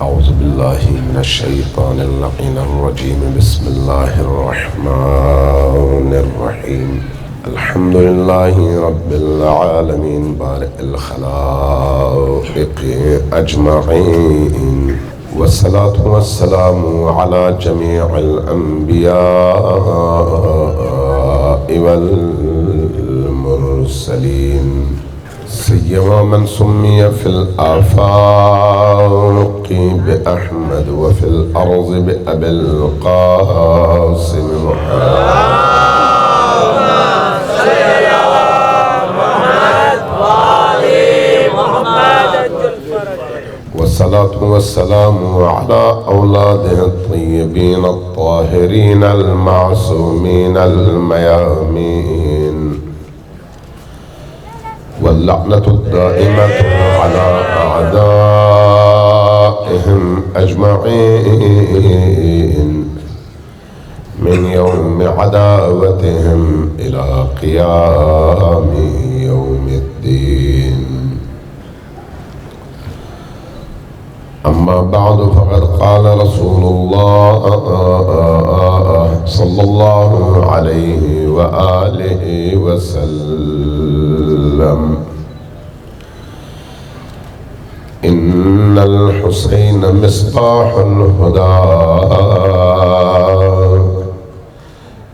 اعوذ باللہ من الشیطان اللعین الرجیم بسم اللہ الرحمن الرحیم الحمدللہ رب العالمین بارئ الخلائق اجمعین والصلاة والسلام علی جمیع الانبیاء والمرسلین سیما من سمی فی الآفاق بأحمد وفی الأرض بأبی القاسم والصلاة والسلام على أولاده الطيبين الطاهرين المعصومين الميامين واللعنة الدائمة على أعدائهم أجمعين من يوم عداوتهم إلى قيام يوم الدين أما بعد فقد قال رسول الله صلى الله عليه وآله وسلم إن الحسين مصباح الهدى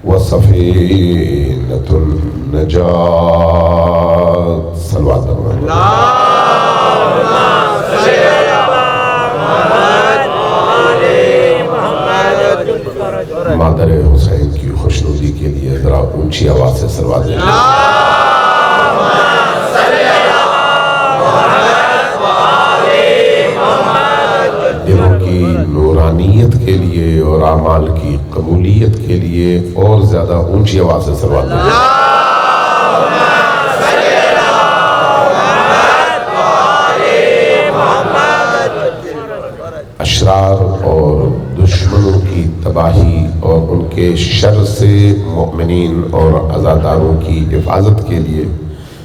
وسفينة النجاة صلوات الله مادر حسین کی خوشنودی کے لیے ذرا اونچی آواز سے صلوات دیں دلوں کی نورانیت کے لیے اور اعمال کی قبولیت کے لیے اور زیادہ اونچی آواز سے صلوات دیں اشرار اور دشمنوں کی تباہی اور ان کے شر سے مؤمنین اور عزاداروں کی حفاظت کے لیے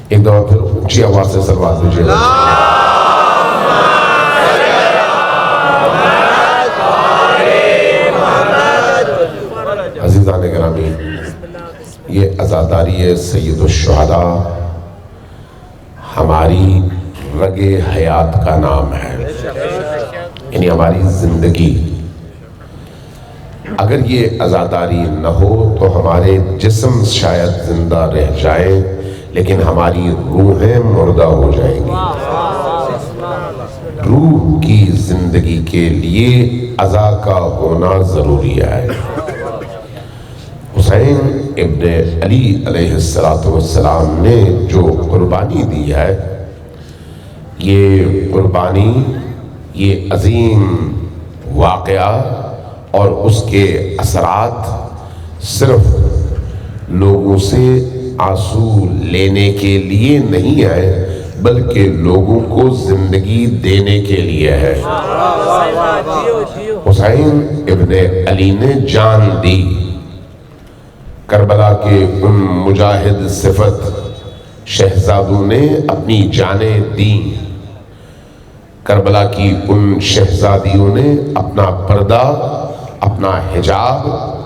ایک دفعہ پھر اونچی آواز سے صلوات دیجیے عزیزان گرامی، یہ عزاداری سید الشہداء ہماری رگ حیات کا نام ہے، یعنی ہماری زندگی۔ اگر یہ عزاداری نہ ہو تو ہمارے جسم شاید زندہ رہ جائے لیکن ہماری روحیں مردہ ہو جائیں گی۔ روح کی زندگی کے لیے عزا کا ہونا ضروری ہے۔ حسین ابن علی علیہ السلام نے جو قربانی دی ہے، یہ قربانی، یہ عظیم واقعہ اور اس کے اثرات صرف لوگوں سے آنسو لینے کے لیے نہیں ہے بلکہ لوگوں کو زندگی دینے کے لیے ہے۔ حسین ابن علی نے جان دی، کربلا کے ان مجاہد صفت شہزادوں نے اپنی جانیں دیں، کربلا کی ان شہزادیوں نے اپنا پردہ، اپنا حجاب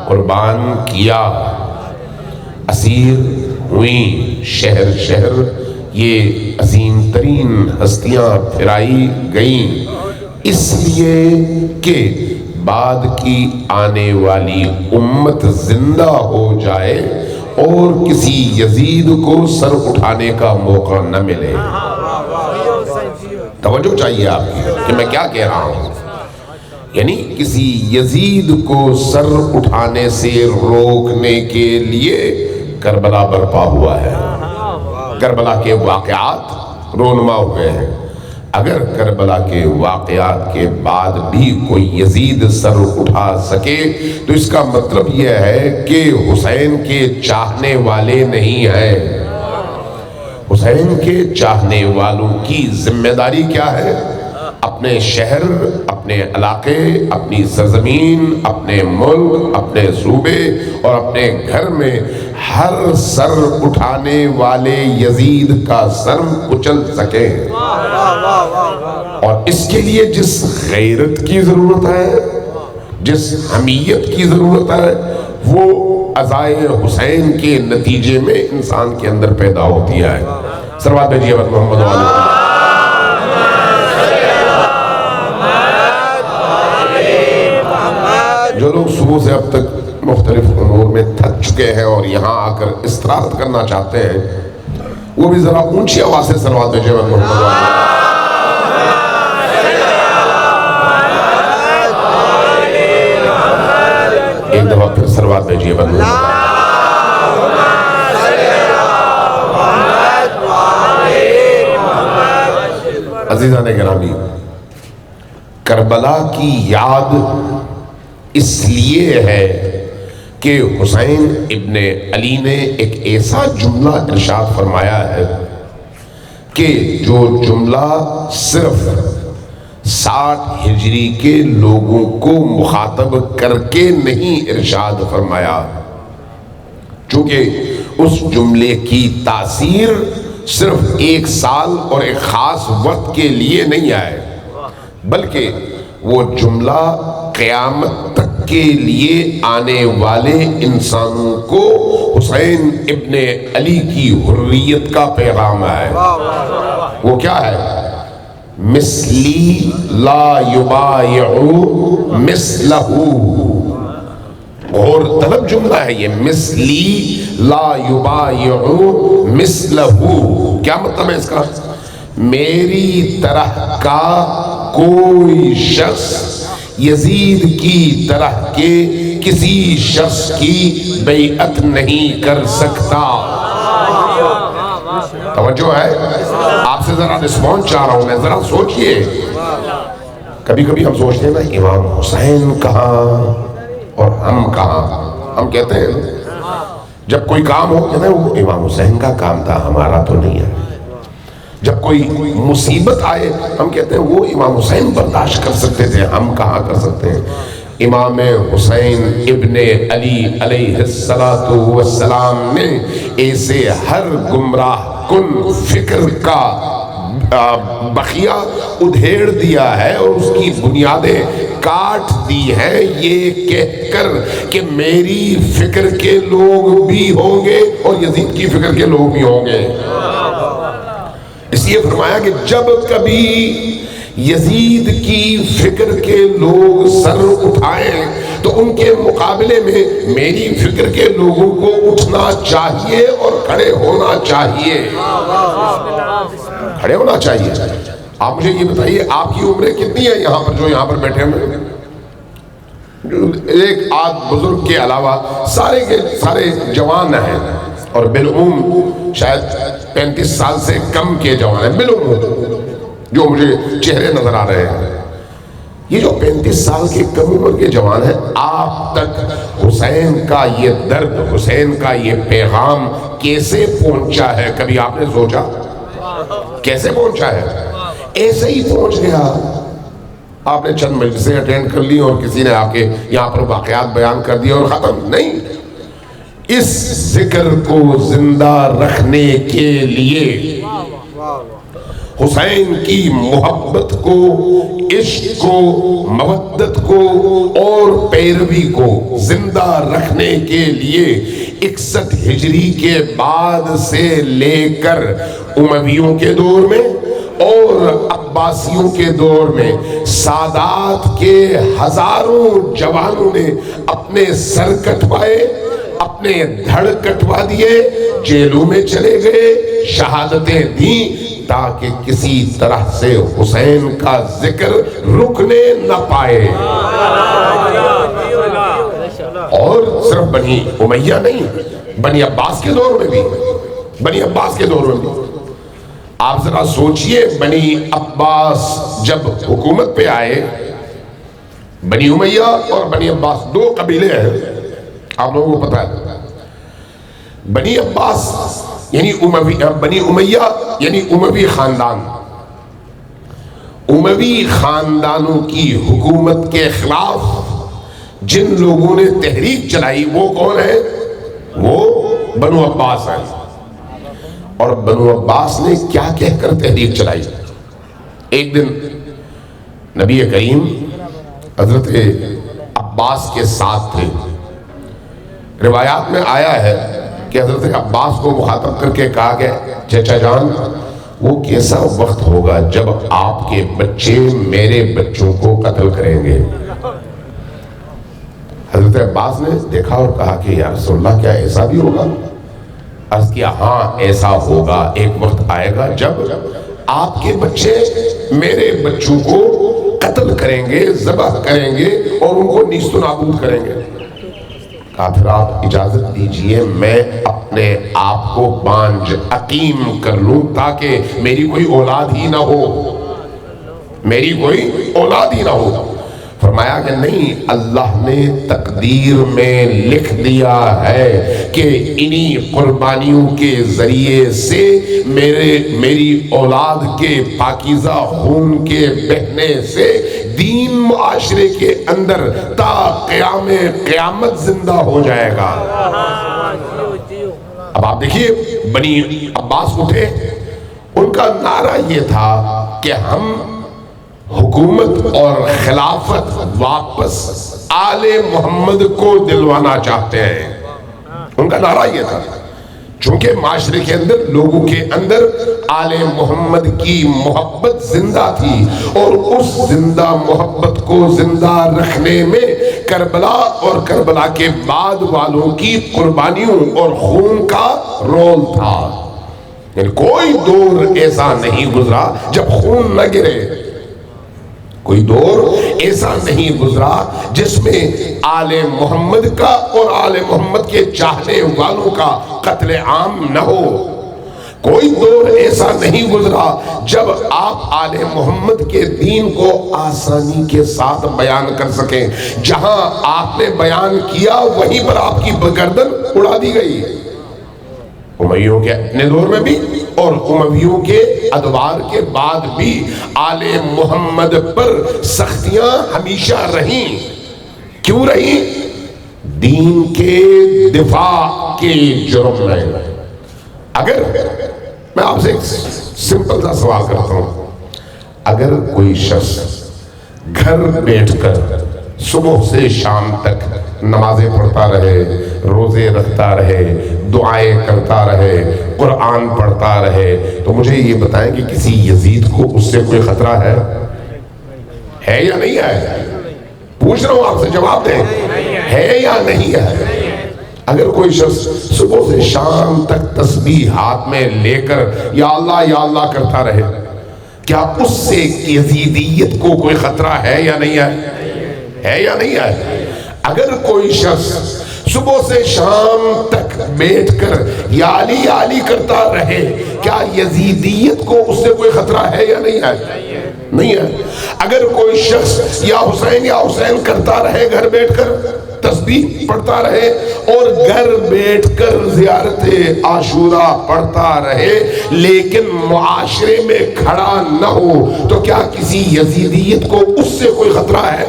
قربان کیا، اسیر ہوئیں شہر شہر، یہ عظیم ترین ہستیاں پھرائی گئیں، اس لیے کہ بعد کی آنے والی امت زندہ ہو جائے اور کسی یزید کو سر اٹھانے کا موقع نہ ملے۔ توجہ چاہیے آپ کی کہ میں کیا کہہ رہا ہوں، یعنی کسی یزید کو سر اٹھانے سے روکنے کے لیے کربلا برپا ہوا ہے۔ کربلا کے واقعات رونما ہوئے ہیں۔ اگر کربلا کے واقعات کے بعد بھی کوئی یزید سر اٹھا سکے تو اس کا مطلب یہ ہے کہ حسین کے چاہنے والے نہیں ہیں۔ حسین کے چاہنے والوں کی ذمہ داری کیا ہے؟ اپنے شہر، اپنے علاقے، اپنی سرزمین، اپنے ملک، اپنے صوبے اور اپنے گھر میں ہر سر اٹھانے والے یزید کا سر کچل سکے۔ اور اس کے لیے جس غیرت کی ضرورت ہے، جس حمیت کی ضرورت ہے، وہ عزائے حسین کے نتیجے میں انسان کے اندر پیدا ہوتی ہے۔ صلوات بھیجیے محمد والے۔ جو لوگ صبح سے اب تک مختلف امور میں تھک چکے ہیں اور یہاں آ کر استراحت کرنا چاہتے ہیں، وہ بھی ذرا اونچی آواز سے صلوات بھیجیے محمد والے۔ ایک دفعہ پھر صلوات بھیجیے محمد والے۔ عزیزان گرامی، کربلا کی یاد اس لیے ہے کہ حسین ابن علی نے ایک ایسا جملہ ارشاد فرمایا ہے کہ جو جملہ صرف 60 ہجری کے لوگوں کو مخاطب کر کے نہیں ارشاد فرمایا، چونکہ اس جملے کی تاثیر صرف ایک سال اور ایک خاص وقت کے لیے نہیں آئے، بلکہ وہ جملہ قیامت تک کے لیے آنے والے انسانوں کو حسین ابن علی کی حریت کا پیغام ہے۔ وہ کیا ہے؟ مثلی لا یبایعو مثلہ، اور طلب جملہ ہے یہ، مثلی لا یبایعو مثلہ۔ کیا مطلب ہے اس کا؟ میری طرح کا کوئی شخص یزید کی طرح کے کسی شخص کی بیعت نہیں کر سکتا۔ توجہ ہے؟ آپ سے ذرا رسپونس چاہ رہا ہوں میں، ذرا سوچئے۔ کبھی کبھی ہم سوچتے ہیں نا، امام حسین کہاں اور ہم کہاں؟ ہم کہتے ہیں جب کوئی کام ہو کہتے ہیں وہ امام حسین کا کام تھا، ہمارا تو نہیں ہے۔ جب کوئی مصیبت آئے ہم کہتے ہیں وہ امام حسین برداشت کر سکتے تھے، ہم کہاں کر سکتے ہیں۔ امام حسین ابن علی علیہ السلام نے ایسے ہر گمراہ کن فکر کا بخیہ ادھیڑ دیا ہے اور اس کی بنیادیں کاٹ دی ہیں، یہ کہہ کر کہ میری فکر کے لوگ بھی ہوں گے اور یزید کی فکر کے لوگ بھی ہوں گے۔ اس لیے فرمایا کہ جب کبھی یزید کی فکر کے لوگ سر اٹھائیں تو ان کے مقابلے میں میری فکر کے لوگوں کو اٹھنا چاہیے اور کھڑے ہونا چاہیے۔ کھڑے ہونا چاہیے۔ آپ مجھے یہ بتائیے آپ کی عمریں کتنی ہیں یہاں پر جو یہاں پر بیٹھے ہوئے؟ ایک آدھ بزرگ کے علاوہ سارے کے سارے جوان ہیں، اور بالعموم شاید 35 سال سے کم کے جوان ہیں، بالعموم جو مجھے چہرے نظر آ رہے ہیں۔ یہ جو 35 سال کے کم عمر کے جوان ہیں، آپ تک حسین کا یہ درد، حسین کا یہ پیغام کیسے پہنچا ہے؟ کبھی آپ نے سوچا کیسے پہنچا ہے؟ ایسے ہی پہنچ گیا، آپ نے چند مجلسیں اٹینڈ کر لی اور کسی نے آپ کے یہاں پر واقعات بیان کر دیے اور ختم نہیں۔ اس ذکر کو زندہ رکھنے کے لیے حسین کی محبت کو، عشق کو، مودت کو اور پیروی کو زندہ رکھنے کے لیے 61 ہجری کے بعد سے لے کر امویوں کے دور میں اور عباسیوں کے دور میں سادات کے ہزاروں جوانوں نے اپنے سر کٹوائے، اپنے دھڑ کٹوا دیے، جیلوں میں چلے گئے، شہادتیں دیں تاکہ کسی طرح سے حسین کا ذکر رکنے نہ پائے۔ اور صرف بنی امیہ نہیں، بنی عباس کے دور میں بھی، بنی عباس کے دور میں بھی آپ ذرا سوچئے، بنی عباس جب حکومت پہ آئے، بنی امیہ اور بنی عباس دو قبیلے ہیں، آپ لوگوں کو پتا ہے۔ بنی عباس یعنی بنی امیہ یعنی اموی خاندان، اموی خاندانوں کی حکومت کے خلاف جن لوگوں نے تحریک چلائی وہ کون ہے؟ وہ بنو عباس ہیں۔ اور بنو عباس نے کیا کہہ کر تحریک چلائی؟ ایک دن نبی کریم حضرت عباس کے ساتھ تھے۔ روایات میں آیا ہے کہ حضرت عباس کو مخاطب کر کے کہا گیا چچا جان وہ کیسا وقت ہوگا جب آپ کے بچے میرے بچوں کو قتل کریں گے؟ حضرت عباس نے دیکھا اور کہا کہ یا رسول اللہ کیا ایسا بھی ہوگا؟ عرض کیا ہاں ایسا ہوگا، ایک وقت آئے گا جب آپ کے بچے میرے بچوں کو قتل کریں گے، ذبح کریں گے اور ان کو نیست و نابود کریں گے۔ کہا پھر آپ اجازت دیجئے میں اپنے آپ کو بانجھ عقیم کر لوں تاکہ میری کوئی اولاد ہی نہ ہو، میری کوئی اولاد ہی نہ ہو۔ فرمایا کہ نہیں، اللہ نے تقدیر میں لکھ دیا ہے کہ انہی قربانیوں کے ذریعے سے میری اولاد کے پاکیزہ خون کے بہنے سے دین معاشرے کے اندر تا قیامت زندہ ہو جائے گا۔ اب آپ دیکھیے بنی عباس اٹھے، ان کا نعرہ یہ تھا کہ ہم حکومت اور خلافت واپس آل محمد کو دلوانا چاہتے ہیں۔ ان کا نعرہ یہ تھا، چونکہ معاشرے کے اندر لوگوں کے اندر آل محمد کی محبت زندہ تھی اور اس زندہ محبت کو زندہ رکھنے میں کربلا اور کربلا کے بعد والوں کی قربانیوں اور خون کا رول تھا۔ یعنی کوئی دور ایسا نہیں گزرا جب خون نہ گرے، کوئی دور ایسا نہیں گزرا جس میں آل محمد کا اور آل محمد کے چاہنے والوں کا قتل عام نہ ہو۔ کوئی دور ایسا نہیں گزرا جب آپ آل محمد کے دین کو آسانی کے ساتھ بیان کر سکیں۔ جہاں آپ نے بیان کیا وہیں پر آپ کی گردن اڑا دی گئی، امیوں کے اپنے دور میں بھی اور امویوں کے ادوار کے بعد بھی آل محمد پر سختیاں ہمیشہ رہیں۔ کیوں رہیں؟ دین کے دفاع کے جرم میں۔ اگر میں آپ سے ایک سمپل سا سوال کرتا ہوں، اگر کوئی شخص گھر بیٹھ کر صبح سے شام تک نمازیں پڑھتا رہے، روزے رکھتا رہے، دعائیں کرتا رہے، قرآن پڑھتا رہے، تو مجھے یہ بتائیں کہ کسی یزید کو اس سے کوئی خطرہ ہے یا نہیں ہے؟ پوچھ رہا ہوں آپ سے، جواب دیں، ہے یا نہیں ہے؟ اگر کوئی شخص صبح سے شام تک تسبیح ہاتھ میں لے کر یا اللہ کرتا رہے، کیا اس سے یزیدیت کو کوئی خطرہ ہے یا نہیں ہے یا نہیں ہے؟ اگر کوئی شخص صبح سے شام تک بیٹھ کر یا علی کرتا رہے، کیا یزیدیت کو اس سے کوئی خطرہ ہے یا نہیں ہے؟ نہیں ہے۔ اگر کوئی شخص یا حسین کرتا رہے، گھر بیٹھ کر تسبیح پڑھتا رہے اور گھر بیٹھ کر زیارت عاشورہ پڑھتا رہے لیکن معاشرے میں کھڑا نہ ہو، تو کیا کسی یزیدیت کو اس سے کوئی خطرہ ہے؟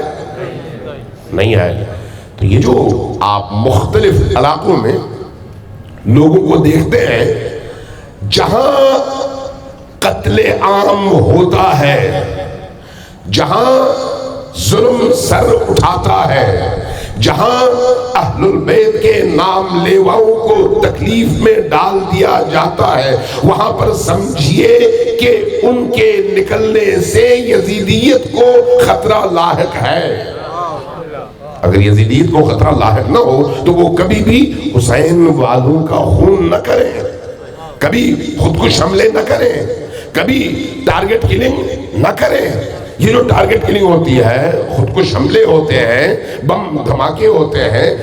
نہیں ہے۔ تو یہ جو آپ مختلف علاقوں میں لوگوں کو دیکھتے ہیں جہاں قتل عام ہوتا ہے، جہاں ظلم سر اٹھاتا ہے، جہاں اہل البیت کے نام لیواؤں کو تکلیف میں ڈال دیا جاتا ہے، وہاں پر سمجھیے کہ ان کے نکلنے سے یزیدیت کو خطرہ لاحق ہے۔ اگر یزیدیت کو خطرہ لاحق نہ ہو تو وہ کبھی بھی حسین والوں کا خون نہ کریں، کبھی خودکش حملے نہ کریں، کبھی ٹارگٹ کلنگ نہ کریں۔ یہ جو ٹارگٹ کلنگ ہوتی ہے، خودکش حملے ہوتے ہیں، بم دھماکے ہوتے ہیں،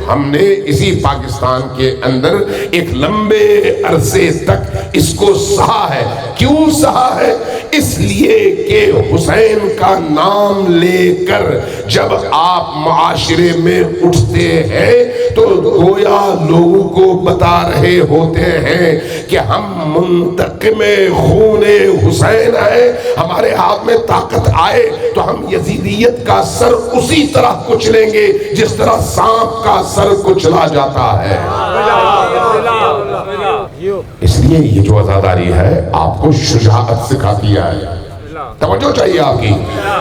ہم نے اسی پاکستان کے اندر ایک لمبے عرصے تک اس کو سہا ہے۔ کیوں سہا ہے؟ اس لیے کہ حسین کا نام لے کر جب آپ معاشرے میں اٹھتے ہیں تو گویا لوگوں کو بتا رہے ہوتے ہیں کہ ہم منتقم خون حسین ہیں، ہمارے ہاتھ میں طاقت آئے تو ہم یزیدیت کا سر اسی طرح کچلیں گے جس طرح سانپ کا سر کچلا جاتا ہے۔ اس لیے یہ جو عزاداری ہے آپ کو شجاعت سکھاتی ہے، توجہ چاہیے آپ کی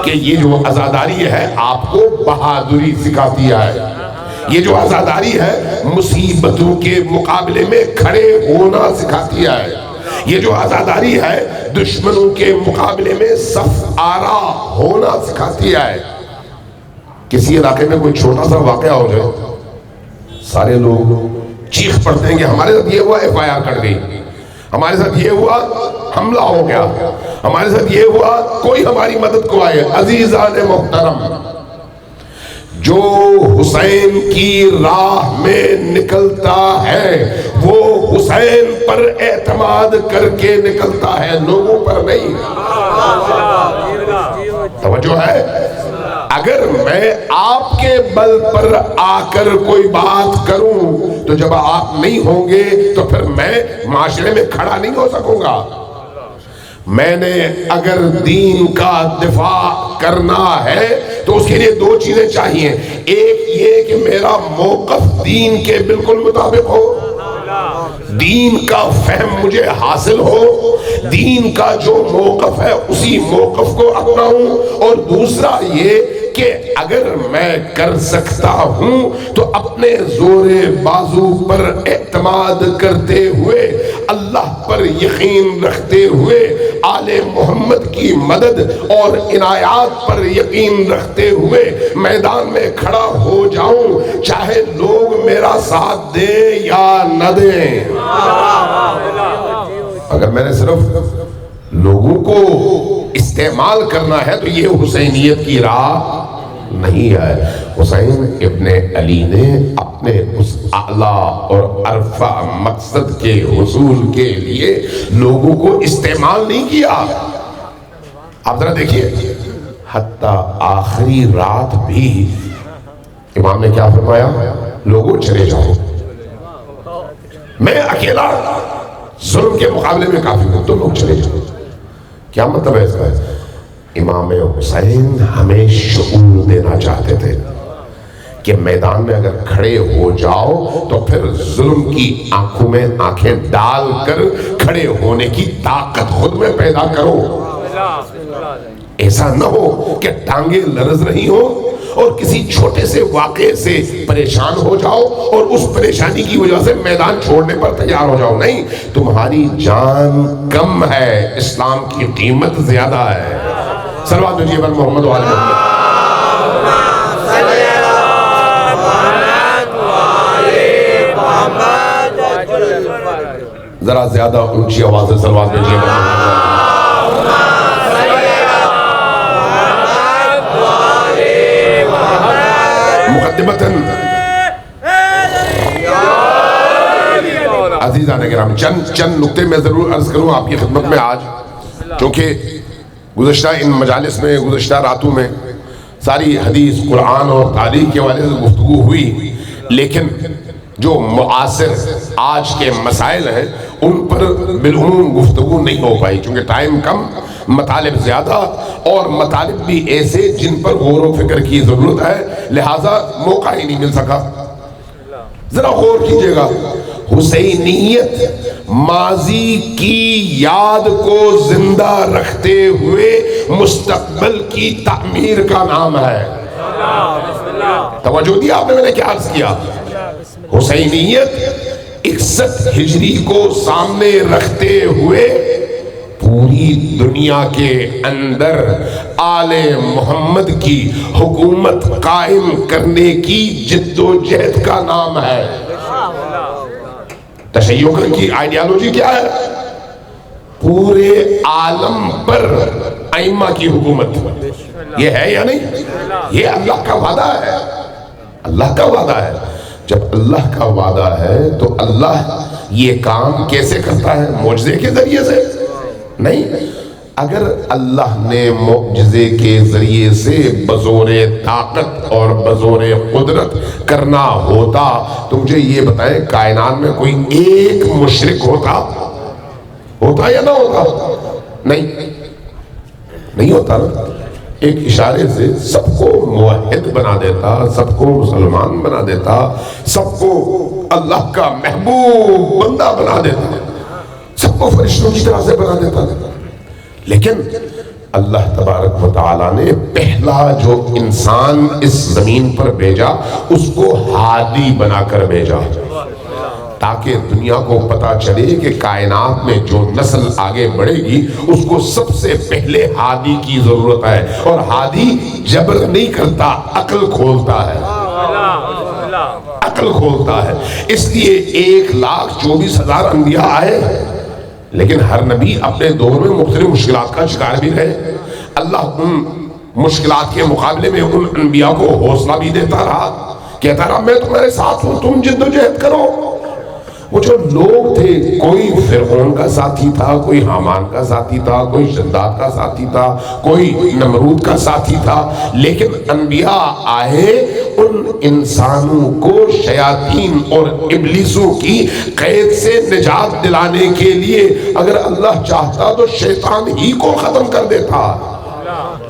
کہ یہ جو عزاداری ہے آپ کو بہادری سکھاتی ہے، یہ جو عزاداری ہے مصیبتوں کے مقابلے میں کھڑے ہونا سکھاتی ہے، یہ جو عزاداری ہے دشمنوں کے مقابلے میں صف آرا ہونا سکھاتی ہے۔ کسی علاقے میں کوئی چھوٹا سا واقعہ ہو جائے سارے لوگ چیخ پڑتے ہیں کہ ہمارے ساتھ یہ ہوا، ایف آئی آر کٹ گئی، ہمارے ساتھ یہ ہوا، حملہ ہو گیا، ہمارے ساتھ یہ ہوا، کوئی ہماری مدد کو آئے۔ عزیزان محترم، جو حسین کی راہ میں نکلتا ہے وہ حسین پر اعتماد کر کے نکلتا ہے، لوگوں پر نہیں۔ توجہ ہے؟ اگر میں آپ کے بل پر آ کر کوئی بات کروں تو جب آپ نہیں ہوں گے تو پھر میں معاشرے میں کھڑا نہیں ہو سکوں گا۔ میں نے اگر دین کا دفاع کرنا ہے تو اس کے لیے دو چیزیں چاہیے، ایک یہ کہ میرا موقف دین کے بالکل مطابق ہو، دین کا فہم مجھے حاصل ہو، دین کا جو موقف ہے اسی موقف کو اپناؤں، اور دوسرا یہ کہ اگر میں کر سکتا ہوں تو اپنے زور بازو پر اعتماد کرتے ہوئے، اللہ پر یقین رکھتے ہوئے، آل محمد کی مدد اور عنایات پر یقین رکھتے ہوئے میدان میں کھڑا ہو جاؤں، چاہے لوگ میرا ساتھ دیں یا نہ دیں۔ اگر میں نے صرف لوگوں کو استعمال کرنا ہے تو یہ حسینیت کی راہ نہیں ہے۔ حسین ابن علی نے اپنے اس اعلیٰ اور عرفہ مقصد کے حصول کے لیے لوگوں کو استعمال نہیں کیا۔ آپ ذرا دیکھیے، حتیٰ آخری رات بھی امام نے کیا فرمایا؟ لوگوں چلے جاؤ، میں اکیلا ظلم کے مقابلے میں کافی ہوں، تم لوگ چلے جاؤ۔ کیا مطلب ہے اس کا؟ امام حسین ہمیں شعور دینا چاہتے تھے کہ میدان میں اگر کھڑے ہو جاؤ تو پھر ظلم کی آنکھوں میں آنکھیں ڈال کر کھڑے ہونے کی طاقت خود میں پیدا کرو۔ ایسا نہ ہو کہ ٹانگیں لرز رہی ہو اور کسی چھوٹے سے واقعے سے پریشان ہو جاؤ اور اس پریشانی کی وجہ سے میدان چھوڑنے پر تیار ہو جاؤ۔ نہیں، تمہاری جان کم ہے، اسلام کی قیمت زیادہ ہے۔ صلوات بھیجیے بر محمد و آل محمد۔ ذرا زیادہ اونچی آواز سے صلوات بھیجیے بر محمد۔ مقدمتاً عزیزان کرام چند نکتے میں ضرور عرض کروں آپ کی خدمت میں آج، کیونکہ گزشتہ ان مجالس میں، گزشتہ راتوں میں ساری حدیث، قرآن اور تاریخ کے حوالے سے گفتگو ہوئی، لیکن جو معاصر آج کے مسائل ہیں ان پر بالعموم گفتگو نہیں ہو پائی، چونکہ ٹائم کم، مطالب زیادہ، اور مطالب بھی ایسے جن پر غور و فکر کی ضرورت ہے، لہٰذا موقع ہی نہیں مل سکا۔ ذرا غور کیجئے گا، حسینیت ماضی کی یاد کو زندہ رکھتے ہوئے مستقبل کی تعمیر کا نام ہے۔ توجہ دیا آپ نے، میں نے کیا عرض کیا؟ حسینیت 61 ہجری کو سامنے رکھتے ہوئے پوری دنیا کے اندر آل محمد کی حکومت قائم کرنے کی جد و جہد کا نام ہے۔ تشیع کی آئیڈیالوجی کیا ہے؟ پورے عالم پر ائمہ کی حکومت، یہ ہے یا نہیں؟ یہ اللہ کا وعدہ ہے، اللہ کا وعدہ ہے۔ جب اللہ کا وعدہ ہے تو اللہ یہ کام کیسے کرتا ہے؟ معجزے کے ذریعے سے نہیں، اگر اللہ نے معجزے کے ذریعے سے بزور طاقت اور بزور قدرت کرنا ہوتا تو مجھے یہ بتائیں کائنات میں کوئی ایک مشرک ہوتا یا نہ ہوتا؟ نہیں ہوتا نا۔ ایک اشارے سے سب کو موحد بنا دیتا، سب کو مسلمان بنا دیتا، سب کو اللہ کا محبوب بندہ بنا دیتا، سب کو فرشتوں کی طرح سے بنا دیتا۔ لیکن اللہ تبارک و تعالیٰ نے پہلا جو انسان اس زمین پر بھیجا اس کو ہادی بنا کر بھیجا، تاکہ دنیا کو پتا چلے کہ کائنات میں جو نسل آگے بڑھے گی اس کو سب سے پہلے ہادی کی ضرورت ہے، اور ہادی جبر نہیں کرتا، عقل کھولتا ہے، عقل کھولتا ہے۔ اس لیے 1,24,000 انبیاء آئے، لیکن ہر نبی اپنے دور میں مختلف مشکلات کا شکار بھی رہے۔ اللہ ان مشکلات کے مقابلے میں ان انبیاء کو حوصلہ بھی دیتا رہا، کہتا رہا میں تمہارے ساتھ ہوں، تم جد و جہد کرو۔ وہ جو لوگ تھے، کوئی فرعون کا ساتھی تھا، کوئی حامان کا ساتھی تھا، کوئی شداد کا ساتھی تھا، کوئی نمرود کا ساتھی تھا، لیکن انبیاء آئے ان انسانوں کو شیاطین اور ابلیسوں کی قید سے نجات دلانے کے لیے۔ اگر اللہ چاہتا تو شیطان ہی کو ختم کر دیتا،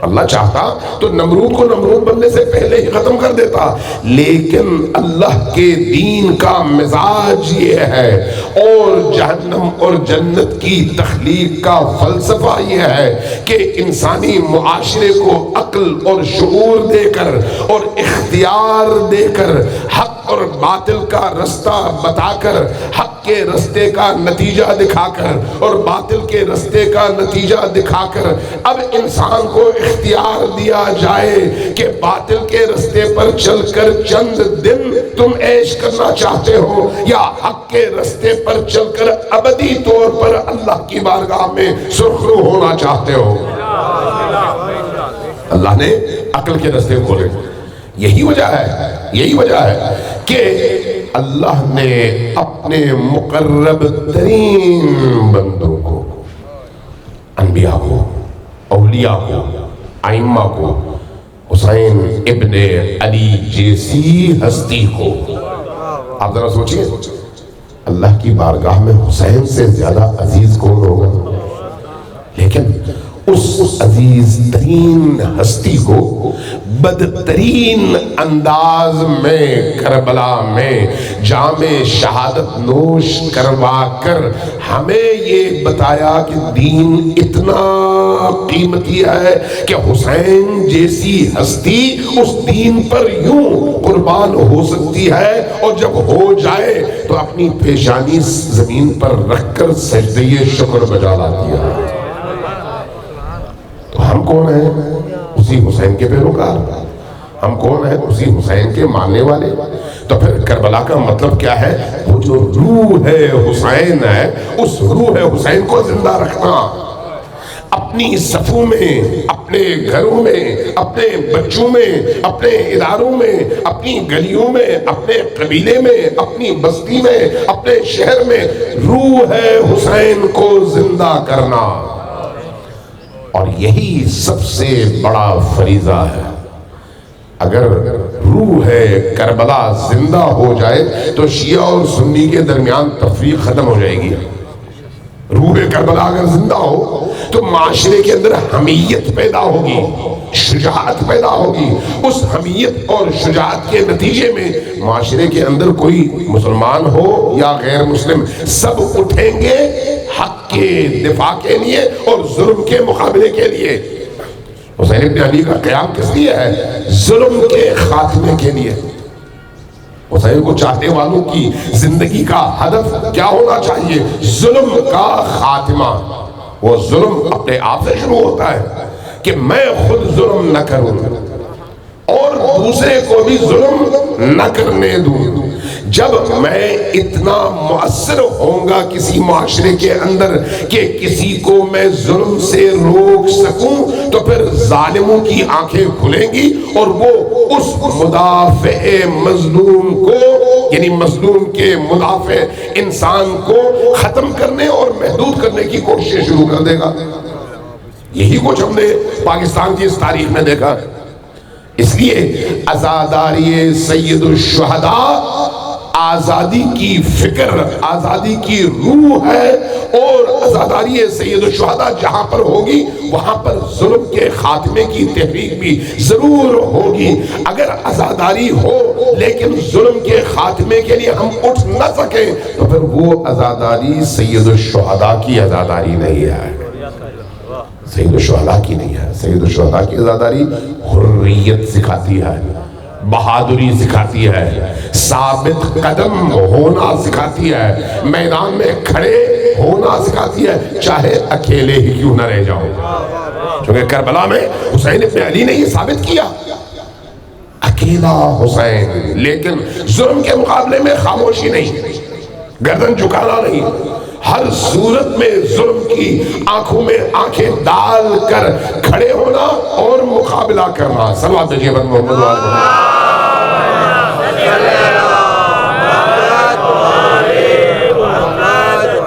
اللہ چاہتا تو نمرود کو نمرود بننے سے پہلے ہی ختم کر دیتا، لیکن اللہ کے دین کا مزاج یہ ہے، اور جہنم اور جنت کی تخلیق کا فلسفہ یہ ہے کہ انسانی معاشرے کو عقل اور شعور دے کر اور اختیار دے کر، حق اور باطل کا رستہ بتا کر، حق کے رستے کا نتیجہ دکھا کر اور باطل کے رستے کا نتیجہ دکھا کر، اب انسان کو اختیار دیا جائے کہ باطل کے رستے پر چل کر چند دن تم عیش کرنا چاہتے ہو یا حق کے رستے پر چل کر ابدی طور پر اللہ کی بارگاہ میں سرخرو ہونا چاہتے ہو۔ اللہ نے عقل کے رستے کھولے۔ یہی وجہ ہے کہ اللہ نے اپنے مقرب ترین بندوں کو، انبیاء کو، اولیاء کو، ائمہ کو، حسین ابن علی جیسی ہستی کو، آپ ذرا سوچئے اللہ کی بارگاہ میں حسین سے زیادہ عزیز کون ہوگا؟ لیکن اس عزیز ترین ہستی کو بدترین انداز میں کربلا میں جام شہادت نوش کروا کر ہمیں یہ بتایا کہ دین اتنا قیمتی ہے کہ حسین جیسی ہستی اس دین پر یوں قربان ہو سکتی ہے، اور جب ہو جائے تو اپنی پیشانی زمین پر رکھ کر سجدہ شکر بجا لاتی ہے۔ ہم کون ہیں؟ اسی حسین کے پیروکار۔ ہم کون ہیں؟ اسی حسین کے ماننے والے۔ تو پھر کربلا کا مطلب کیا ہے؟ وہ جو روح حسین ہے، اس روح حسین کو زندہ رکھنا، اپنی صفوں میں، اپنے گھروں میں، اپنے بچوں میں، اپنے اداروں میں، اپنی گلیوں میں، اپنے قبیلے میں، اپنی بستی میں، اپنے شہر میں روح حسین کو زندہ کرنا۔ اور یہی سب سے بڑا فریضہ ہے۔ اگر روح کربلا زندہ ہو جائے تو شیعہ اور سنی کے درمیان تفریق ختم ہو جائے گی۔ روح کربلا اگر زندہ ہو تو معاشرے کے اندر حمیت پیدا ہوگی، شجاعت پیدا ہوگی۔ اس حمیت اور شجاعت کے نتیجے میں معاشرے کے اندر کوئی مسلمان ہو یا غیر مسلم، سب اٹھیں گے حق کے دفاع کے لیے اور ظلم کے مقابلے کے لیے۔ حسین ابن علی کا قیام کس لیے ہے؟ ظلم کے خاتمے کے لیے۔ حسین کو چاہنے والوں کی زندگی کا ہدف کیا ہونا چاہیے؟ ظلم کا خاتمہ۔ وہ ظلم اپنے آپ سے شروع ہوتا ہے کہ میں خود ظلم نہ کروں اور دوسرے کو بھی ظلم نہ کرنے دوں۔ جب میں اتنا مؤثر ہوں گا کسی معاشرے کے اندر کہ کسی کو میں ظلم سے روک سکوں تو پھر ظالموں کی آنکھیں کھلیں گی اور وہ اس مدافع مظلوم کو، یعنی مظلوم کے مدافع انسان کو ختم کرنے اور محدود کرنے کی کوشش شروع کر دے گا۔ یہی کچھ ہم نے پاکستان کی اس تاریخ میں دیکھا. اس لیے عزاداری سید الشہداء آزادی کی فکر، آزادی کی روح ہے، اور عزاداری سید الشہداء جہاں پر ہوگی وہاں پر ظلم کے خاتمے کی تحریک بھی ضرور ہوگی. اگر عزاداری ہو لیکن ظلم کے خاتمے کے لیے ہم اٹھ نہ سکیں تو پھر وہ عزاداری سید الشہداء کی عزاداری نہیں ہے، سید الشہداء کی نہیں ہے. سید الشہداء کی عزاداری حریت سکھاتی ہے، بہادری سکھاتی ہے، ثابت قدم ہونا سکھاتی ہے، میدان میں کھڑے ہونا سکھاتی ہے، چاہے اکیلے ہی کیوں نہ رہ جاؤ. چونکہ کربلا میں حسین ابن علی نے یہ ثابت کیا، اکیلا حسین، لیکن ظلم کے مقابلے میں خاموشی نہیں، گردن جھکانا نہیں، ہر صورت میں ظلم کی آنکھوں میں آنکھیں ڈال کر کھڑے ہونا اور مقابلہ کرنا. صلوات بھیجیے بر محمد وآلہ.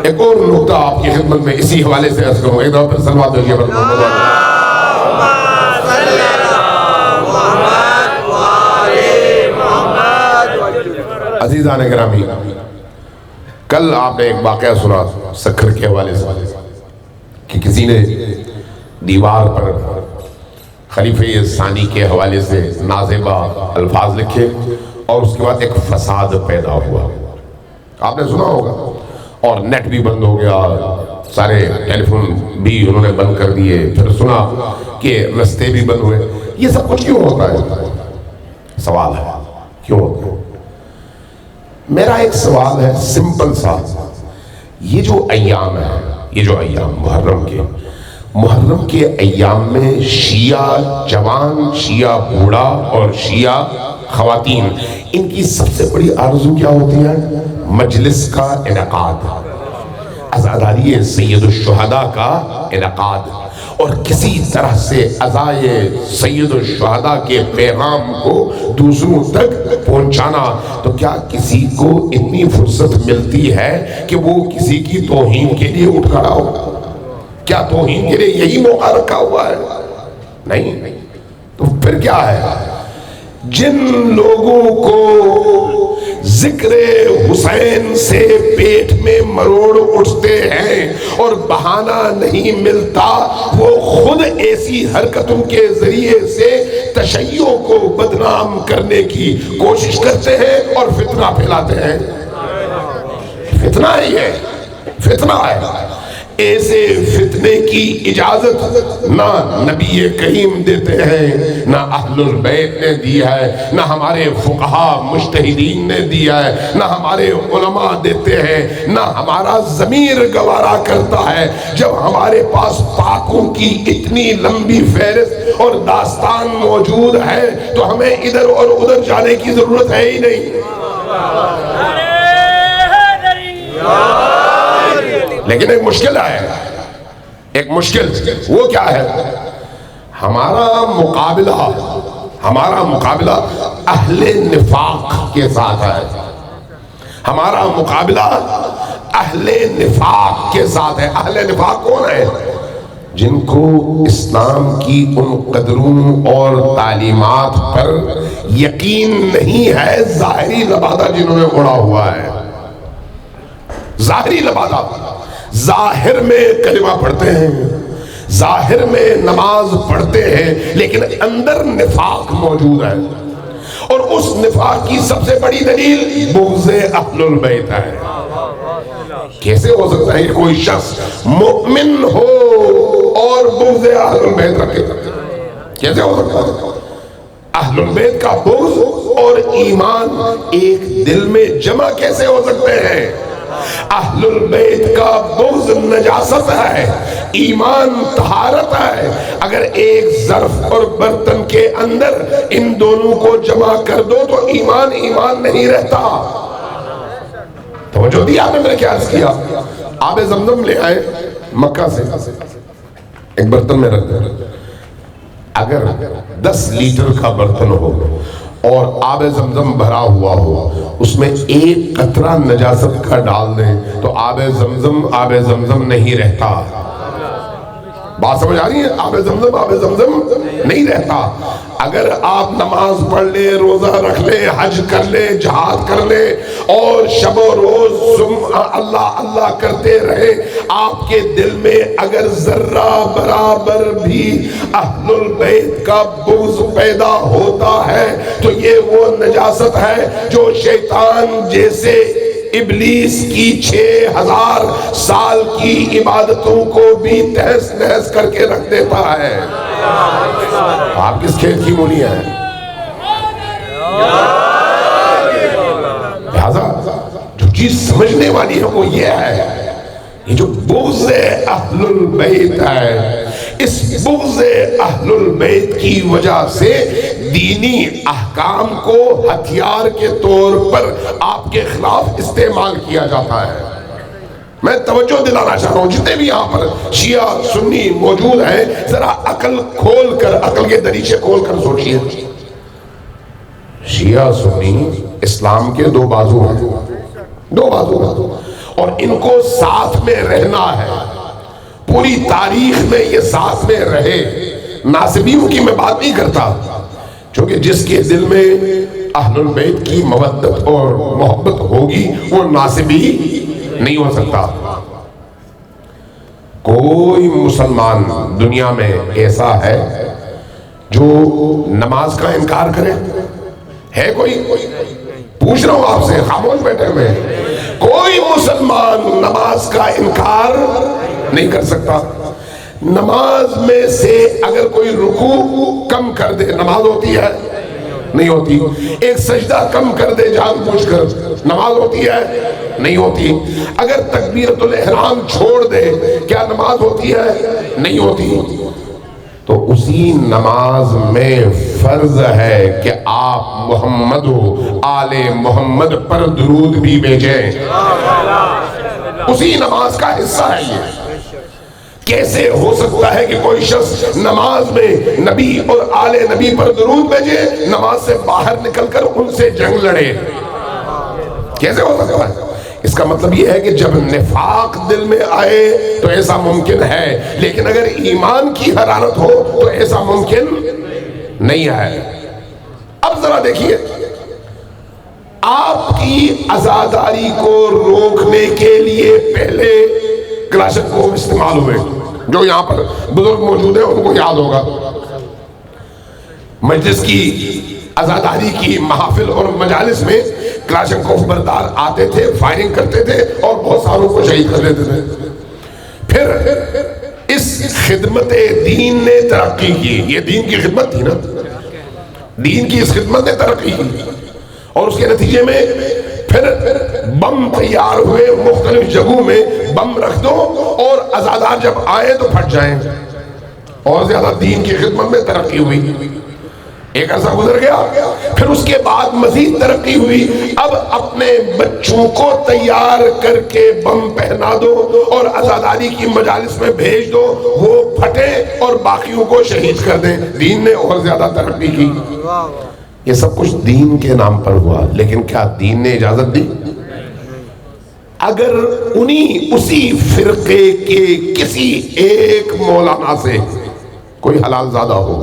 ایک اور نقطہ آپ کی خدمت میں اسی حوالے سے عرض کروں، ایک دفعہ پھر صلوات بھیجیے بر محمد وآلہ. عزیزان گرامی، کل آپ نے ایک واقعہ سنا سکھر کے حوالے سے کہ کسی نے دیوار پر خلیفہ ثانی کے حوالے سے نازیبا الفاظ لکھے اور اس کے بعد ایک فساد پیدا ہوا. آپ نے سنا ہوگا، اور نیٹ بھی بند ہو گیا، سارے ٹیلی فون بھی انہوں نے بند کر دیے، پھر سنا کہ رستے بھی بند ہوئے. یہ سب کچھ کیوں ہوتا ہے؟ سوال ہے کیوں ہوتا ہے. میرا ایک سوال ہے سمپل سا، یہ جو ایام ہے، یہ جو ایام محرم کے ایام میں شیعہ جوان، شیعہ بوڑھا اور شیعہ خواتین، ان کی سب سے بڑی آرزو کیا ہوتی ہے؟ مجلس کا انعقاد، عزاداری سید الشہداء کا انعقاد، اور کسی طرح سے عزائے سید الشہداء کے پیغام کو دوسروں تک پہنچانا. تو کیا کسی کو اتنی فرصت ملتی ہے کہ وہ کسی کی توہین کے لیے اٹھ کھڑا ہو؟ کیا توہین کے لیے یہی موقع رکھا ہوا ہے؟ نہیں. تو پھر کیا ہے؟ جن لوگوں کو ذکر حسین سے پیٹ میں مروڑ اٹھتے ہیں اور بہانہ نہیں ملتا، وہ خود ایسی حرکتوں کے ذریعے سے تشیع کو بدنام کرنے کی کوشش کرتے ہیں اور فتنہ پھیلاتے ہیں. فتنہ ہی ہے، فتنہ ہے. ایسے فتنے کی اجازت نہ نبی کریم دیتے ہیں، نہ اہل البیت نے دیا ہے، نہ ہمارے فقہا مجتہدین نے دیا ہے، نہ ہمارے علماء دیتے ہیں، نہ ہمارا ضمیر گوارا کرتا ہے. جب ہمارے پاس پاکوں کی اتنی لمبی فہرست اور داستان موجود ہے تو ہمیں ادھر اور ادھر جانے کی ضرورت ہے ہی نہیں. لیکن ایک مشکل ہے، ایک مشکل، وہ کیا ہے؟ ہمارا مقابلہ اہل نفاق کے ساتھ ہے. ہمارا مقابلہ اہل نفاق کے ساتھ ہے. اہل نفاق کون ہے؟ جن کو اسلام کی ان قدروں اور تعلیمات پر یقین نہیں ہے، ظاہری لبادہ جنہوں نے اڑا ہوا ہے. ظاہری لبادہ، ظاہر میں کلمہ پڑھتے ہیں، ظاہر میں نماز پڑھتے ہیں، لیکن اندر نفاق موجود ہے. اور اس نفاق کی سب سے بڑی دلیل بغض اہل البیت ہے. کیسے ہو سکتا ہے کہ کوئی شخص مؤمن ہو اور بغض اہل البیت رکھے؟ کیسے ہو سکتا ہے؟ اہل البیت کا بغض اور ایمان ایک دل میں جمع کیسے ہو سکتے ہیں؟ اہل البیت کا بغض نجاست ہے، ایمان طہارت ہے. اگر ایک ظرف اور برتن کے اندر ان دونوں کو جمع کر دو تو ایمان نہیں رہتا. توجہ دی آپ نے میں کیا عرض کیا؟ آب زمزم لے آئے مکہ سے، ایک برتن میں رکھ دیں. اگر 10 لیٹر کا برتن ہو اور آب زمزم بھرا ہوا ہو، اس میں ایک قطرہ نجاست کا ڈال دیں تو آب زمزم نہیں رہتا. بات سمجھ آ رہی ہے؟ آب زمزم نہیں رہتا. اگر آپ نماز پڑھ لیں، روزہ رکھ لیں، حج کر لیں، جہاد کر لیں اور شب و روز اللہ اللہ کرتے رہے، آپ کے دل میں اگر ذرہ برابر بھی اہل البیت کا بغض پیدا ہوتا ہے تو یہ وہ نجاست ہے جو شیطان جیسے ابلیس کی 6000 سال کی عبادتوں کو بھی تہس نہس کر کے رکھ دیتا ہے. آپ کس کھیت کی مولیاں ہیں؟ لہذا جو چیز سمجھنے والی ہے وہ یہ ہے، یہ جو بغض اہل البیت ہے، اس بغض اہل البیت کی وجہ سے دینی احکام کو ہتھیار کے طور پر آپ کے خلاف استعمال کیا جاتا ہے. میں توجہ دلانا چاہ رہا ہوں جتنے بھی یہاں پر شیعہ سنی موجود ہیں، ذرا عقل کھول کر، عقل کے دریچے کھول کر سوچئے. شیعہ سنی اسلام کے دو بازو ہیں، دو بازو ہیں، اور ان کو ساتھ میں رہنا ہے. پوری تاریخ میں یہ ساتھ میں رہے. ناصبیوں کی میں بات نہیں کرتا، چونکہ جس کے دل میں اہل البیت کی مودت اور محبت ہوگی وہ ناصبی نہیں ہو سکتا. کوئی مسلمان دنیا میں ایسا ہے جو نماز کا انکار کرے؟ ہے کوئی؟ پوچھ رہا ہوں آپ سے، خاموش بیٹھے ہوئے. کوئی مسلمان نماز کا انکار نہیں کر سکتا. نماز میں سے اگر کوئی رکوع کم کر دے، نماز ہوتی ہے؟ نہیں ہوتی. ایک سجدہ کم کر دے جان بوجھ کر، نماز ہوتی ہے؟ نہیں ہوتی. اگر تکبیرۃ الاحرام چھوڑ دے، کیا نماز ہوتی ہے؟ نہیں ہوتی. تو اسی نماز میں فرض ہے کہ آپ محمد و آل محمد پر درود بھی بھیجیں. اسی نماز کا حصہ ہے یہ. کیسے ہو سکتا ہے کہ کوئی شخص نماز میں نبی اور آل نبی پر درود بھیجے، نماز سے باہر نکل کر ان سے جنگ لڑے؟ کیسے ہو سکتا ہے؟ اس کا مطلب یہ ہے کہ جب نفاق دل میں آئے تو ایسا ممکن ہے، لیکن اگر ایمان کی حرارت ہو تو ایسا ممکن نہیں ہے. اب ذرا دیکھیے، آپ کی عزاداری کو روکنے کے لیے پہلے کلاشنکوف استعمال ہوئے. جو یہاں پر بزرگ موجود ہیں ان کو یاد ہوگا، مجلس کی عزاداری کی محافل اور مجالس میں کلاشنکوف بردار آتے تھے، فائرنگ کرتے تھے اور بہت ساروں کو شہید کر دیتے تھے. پھر اس خدمت دین نے ترقی کی. یہ دین کی خدمت تھی نا، دین کی اس خدمت نے ترقی کی، اور اس کے نتیجے میں پھر بم تیار ہوئے. مختلف جگہوں میں بم رکھ دو اور عزادار جب آئے تو پھٹ جائیں. اور زیادہ دین کی خدمت میں ترقی ہوئی. ایک عرصہ گزر گیا، پھر اس کے بعد مزید ترقی ہوئی. اب اپنے بچوں کو تیار کر کے بم پہنا دو اور عزاداری کی مجالس میں بھیج دو، وہ پھٹے اور باقیوں کو شہید کر دیں. دین نے اور زیادہ ترقی کی. یہ سب کچھ دین کے نام پر ہوا، لیکن کیا دین نے اجازت دی؟ اگر اسی فرقے کے کسی ایک مولانا سے کوئی حلال زادہ ہو،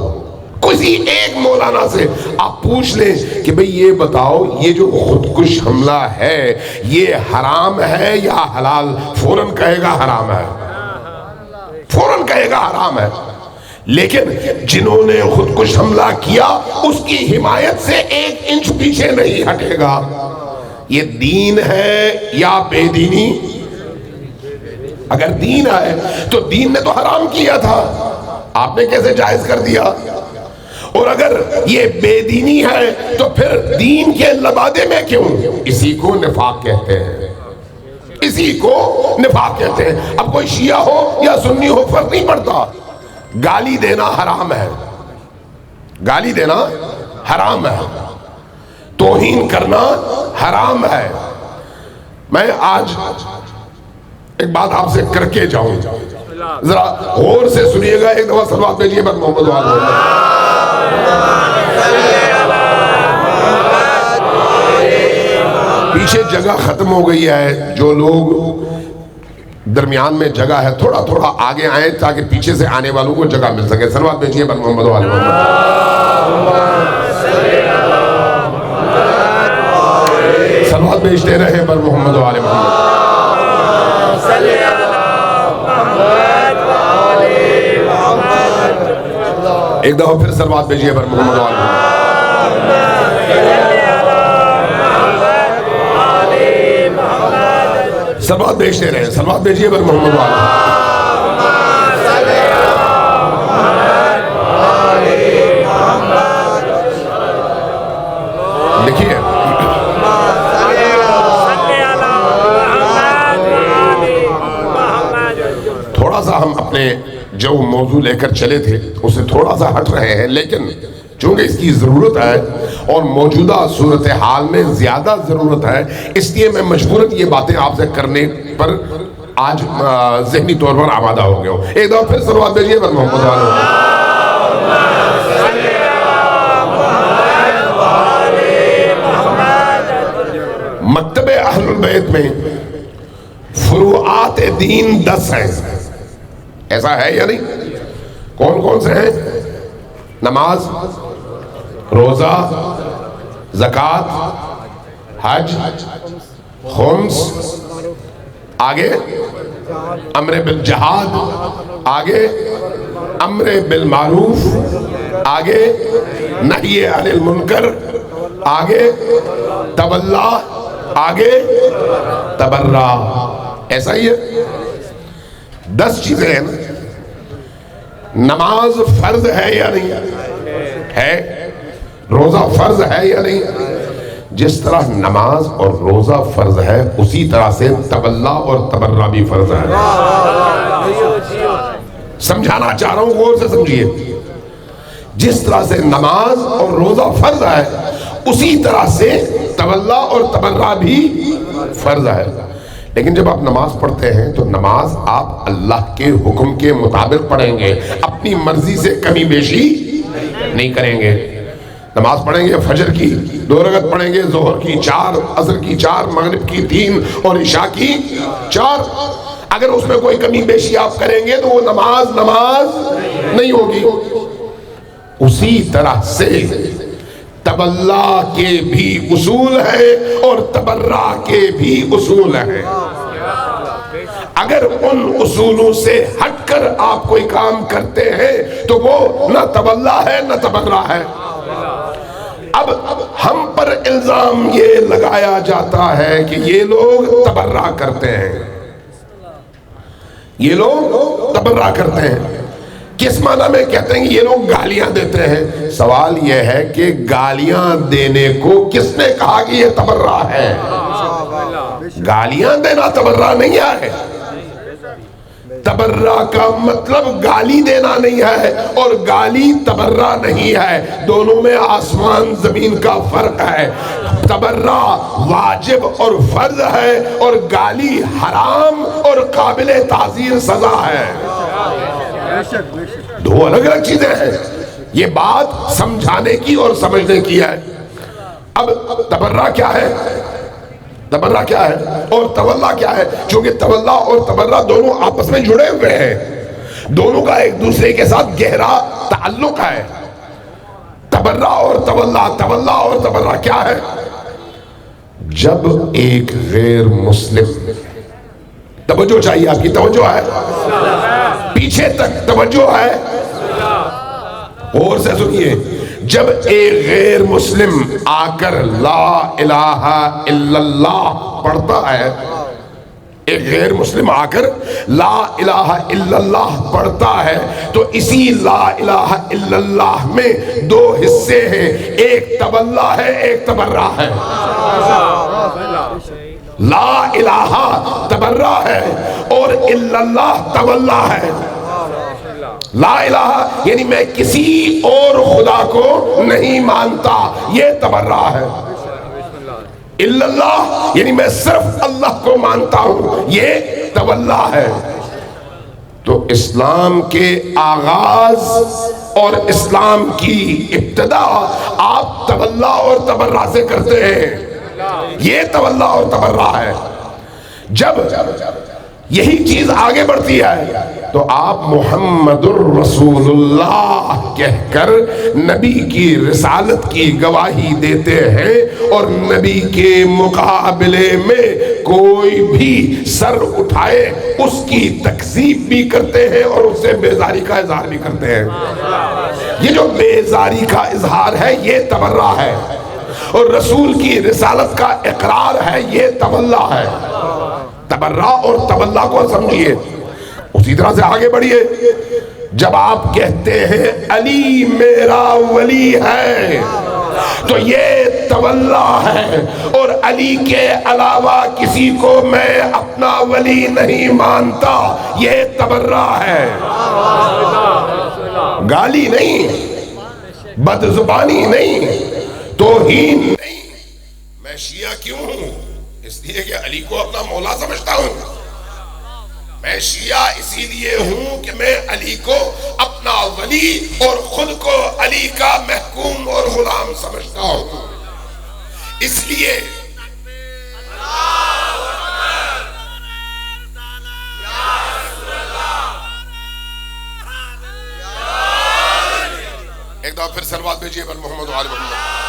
کسی ایک مولانا سے آپ پوچھ لیں کہ بھئی یہ بتاؤ یہ جو خودکش حملہ ہے یہ حرام ہے یا حلال، فوراً کہے گا حرام ہے، فوراً کہے گا حرام ہے. لیکن جنہوں نے خودکش حملہ کیا اس کی حمایت سے 1 انچ پیچھے نہیں ہٹے گا. یہ دین ہے یا بے دینی؟ اگر دین ہے تو دین نے تو حرام کیا تھا، آپ نے کیسے جائز کر دیا؟ اور اگر یہ بے دینی ہے تو پھر دین کے لبادے میں کیوں؟ اسی کو نفاق کہتے ہیں، اسی کو نفاق کہتے ہیں. اب کوئی شیعہ ہو یا سنی ہو فرق نہیں پڑتا، گالی دینا حرام ہے، گالی دینا حرام ہے، توہین کرنا حرام ہے. میں آج ایک بات آپ سے کر کے جاؤں، ذرا غور سے سنیے گا. ایک دفعہ صلوات بھیجیے بس محمد وآلہ. پیچھے جگہ ختم ہو گئی ہے. جو لوگ درمیان میں جگہ ہے، تھوڑا تھوڑا آگے آئیں تاکہ پیچھے سے آنے والوں کو جگہ مل سکے. صلوات بھیجیے بر محمد و آل محمد. صلوات بھیجتے رہے بر محمد و آل محمد. ایک دفعہ پھر صلوات بھیجیے بر محمد و آل محمد. صلوات بھیجتے رہے، صلوات بھیجیے بر محمد و آل محمد. دیکھیے تھوڑا سا ہم اپنے جو موضوع لے کر چلے تھے اسے تھوڑا سا ہٹ رہے ہیں، لیکن چونکہ اس کی ضرورت ہے اور موجودہ صورتحال میں زیادہ ضرورت ہے، اس لیے میں مجبوراً یہ باتیں آپ سے کرنے پر آج ذہنی طور پر آمادہ ہو گیا ہوں. ایک دفعہ پھر صلوات بھیجیے بر محمد والے. مکتب اہل البیت میں فروعات دین 10 ہیں. ایسا ہے یا نہیں؟ کون کون سے ہیں؟ نماز، روزہ، زکوٰۃ، حج، خمس، آگے امر بالجہاد، آگے امر بالمعروف، آگے نہی عن المنکر، آگے تولا، آگے تبرع. ایسا ہی ہے، 10 چیزیں ہیں. نماز فرض ہے یا نہیں ہے؟ روزہ فرض ہے یا نہیں؟ جس طرح نماز اور روزہ فرض ہے اسی طرح سے تولا اور تبرع بھی فرض ہے. سمجھانا چاہ رہا ہوں، غور سے سمجھیے. جس طرح سے نماز اور روزہ فرض ہے اسی طرح سے تولا اور تبرع بھی فرض ہے. لیکن جب آپ نماز پڑھتے ہیں تو نماز آپ اللہ کے حکم کے مطابق پڑھیں گے، اپنی مرضی سے کمی بیشی نہیں کریں گے. نماز پڑھیں گے، فجر کی 2 رکعت پڑھیں گے، ظہر کی 4، عصر کی 4، مغرب کی 3 اور عشاء کی 4. اگر اس میں کوئی کمی بیشی آپ کریں گے تو وہ نماز نہیں ہوگی. اسی طرح سے تولا کے بھی اصول ہیں اور تبرع کے بھی اصول ہیں. اگر ان اصولوں سے ہٹ کر آپ کوئی کام کرتے ہیں تو وہ نہ تولا ہے نہ تبرع ہے. اب ہم پر الزام یہ لگایا جاتا ہے کہ یہ لوگ تبرع کرتے ہیں، یہ لوگ تبرع کرتے ہیں. کس معنی میں کہتے ہیں کہ یہ لوگ گالیاں دیتے ہیں؟ سوال یہ ہے کہ گالیاں دینے کو کس نے کہا کہ یہ تبرع ہے؟ گالیاں دینا تبرع نہیں ہے. تبرع کا مطلب گالی دینا نہیں ہے اور گالی تبرع نہیں ہے. دونوں میں آسمان زمین کا فرق ہے. تبرع واجب اور فرض ہے اور گالی حرام اور قابل تعزیر سزا ہے. 2 الگ الگ چیزیں ہیں. یہ بات سمجھانے کی اور سمجھنے کی ہے. اب تبرع کیا ہے؟ تبرع کیا ہے اور تولا کیا ہے؟ چونکہ تولا اور تبرع دونوں آپس میں جڑے ہوئے ہیں، دونوں کا ایک دوسرے کے ساتھ گہرا تعلق ہے. تبرع اور تولا اور تبرع کیا ہے؟ جب ایک غیر مسلم، توجہ چاہیے، آپ کی توجہ ہے، پیچھے تک توجہ ہے، اور سے سنیے. جب ایک غیر مسلم آ کر لا الہ الا اللہ پڑھتا ہے، ایک غیر مسلم آ کر لا الہ الا اللہ پڑھتا ہے تو اسی لا الہ الا اللہ میں 2 حصے ہیں، ایک تولا ہے ایک تبرع ہے. لا الہ تبرع ہے اور الا اللہ تولا ہے. لا الہ یعنی میں کسی اور خدا کو نہیں مانتا، یہ تبرع ہے. الا اللہ یعنی میں صرف اللہ کو مانتا ہوں، یہ تولا ہے. تو اسلام کے آغاز اور اسلام کی ابتدا آپ تولا اور تبرع سے کرتے ہیں. یہ تولا اور تبرع ہے. جب یہی چیز آگے بڑھتی ہے تو آپ محمد الرسول اللہ کہہ کر نبی کی رسالت کی گواہی دیتے ہیں، اور نبی کے مقابلے میں کوئی بھی سر اٹھائے اس کی تکذیب بھی کرتے ہیں اور اس سے بیزاری کا اظہار بھی کرتے ہیں۔ یہ جو بیزاری کا اظہار ہے یہ تبرہ ہے، اور رسول کی رسالت کا اقرار ہے یہ تولا ہے۔ تبرہ اور تولا کو سمجھیے، اسی طرح سے آگے بڑھیے۔ جب آپ کہتے ہیں علی میرا ولی ہے تو یہ تولا ہے، اور علی کے علاوہ کسی کو میں اپنا ولی نہیں مانتا، یہ تبرہ ہے۔ گالی نہیں، بد زبانی نہیں، توہین نہیں۔ میں شیعہ کیوں ہوں؟ اس لیے کہ علی کو اپنا مولا سمجھتا ہوں۔ میں شیعہ اسی لیے ہوں کہ میں علی کو اپنا ولی اور خود کو علی کا محکوم اور غلام سمجھتا ہوں۔ اس لیے ایک دفعہ پھر صلوات بھیجیے پر محمد و آل محمد۔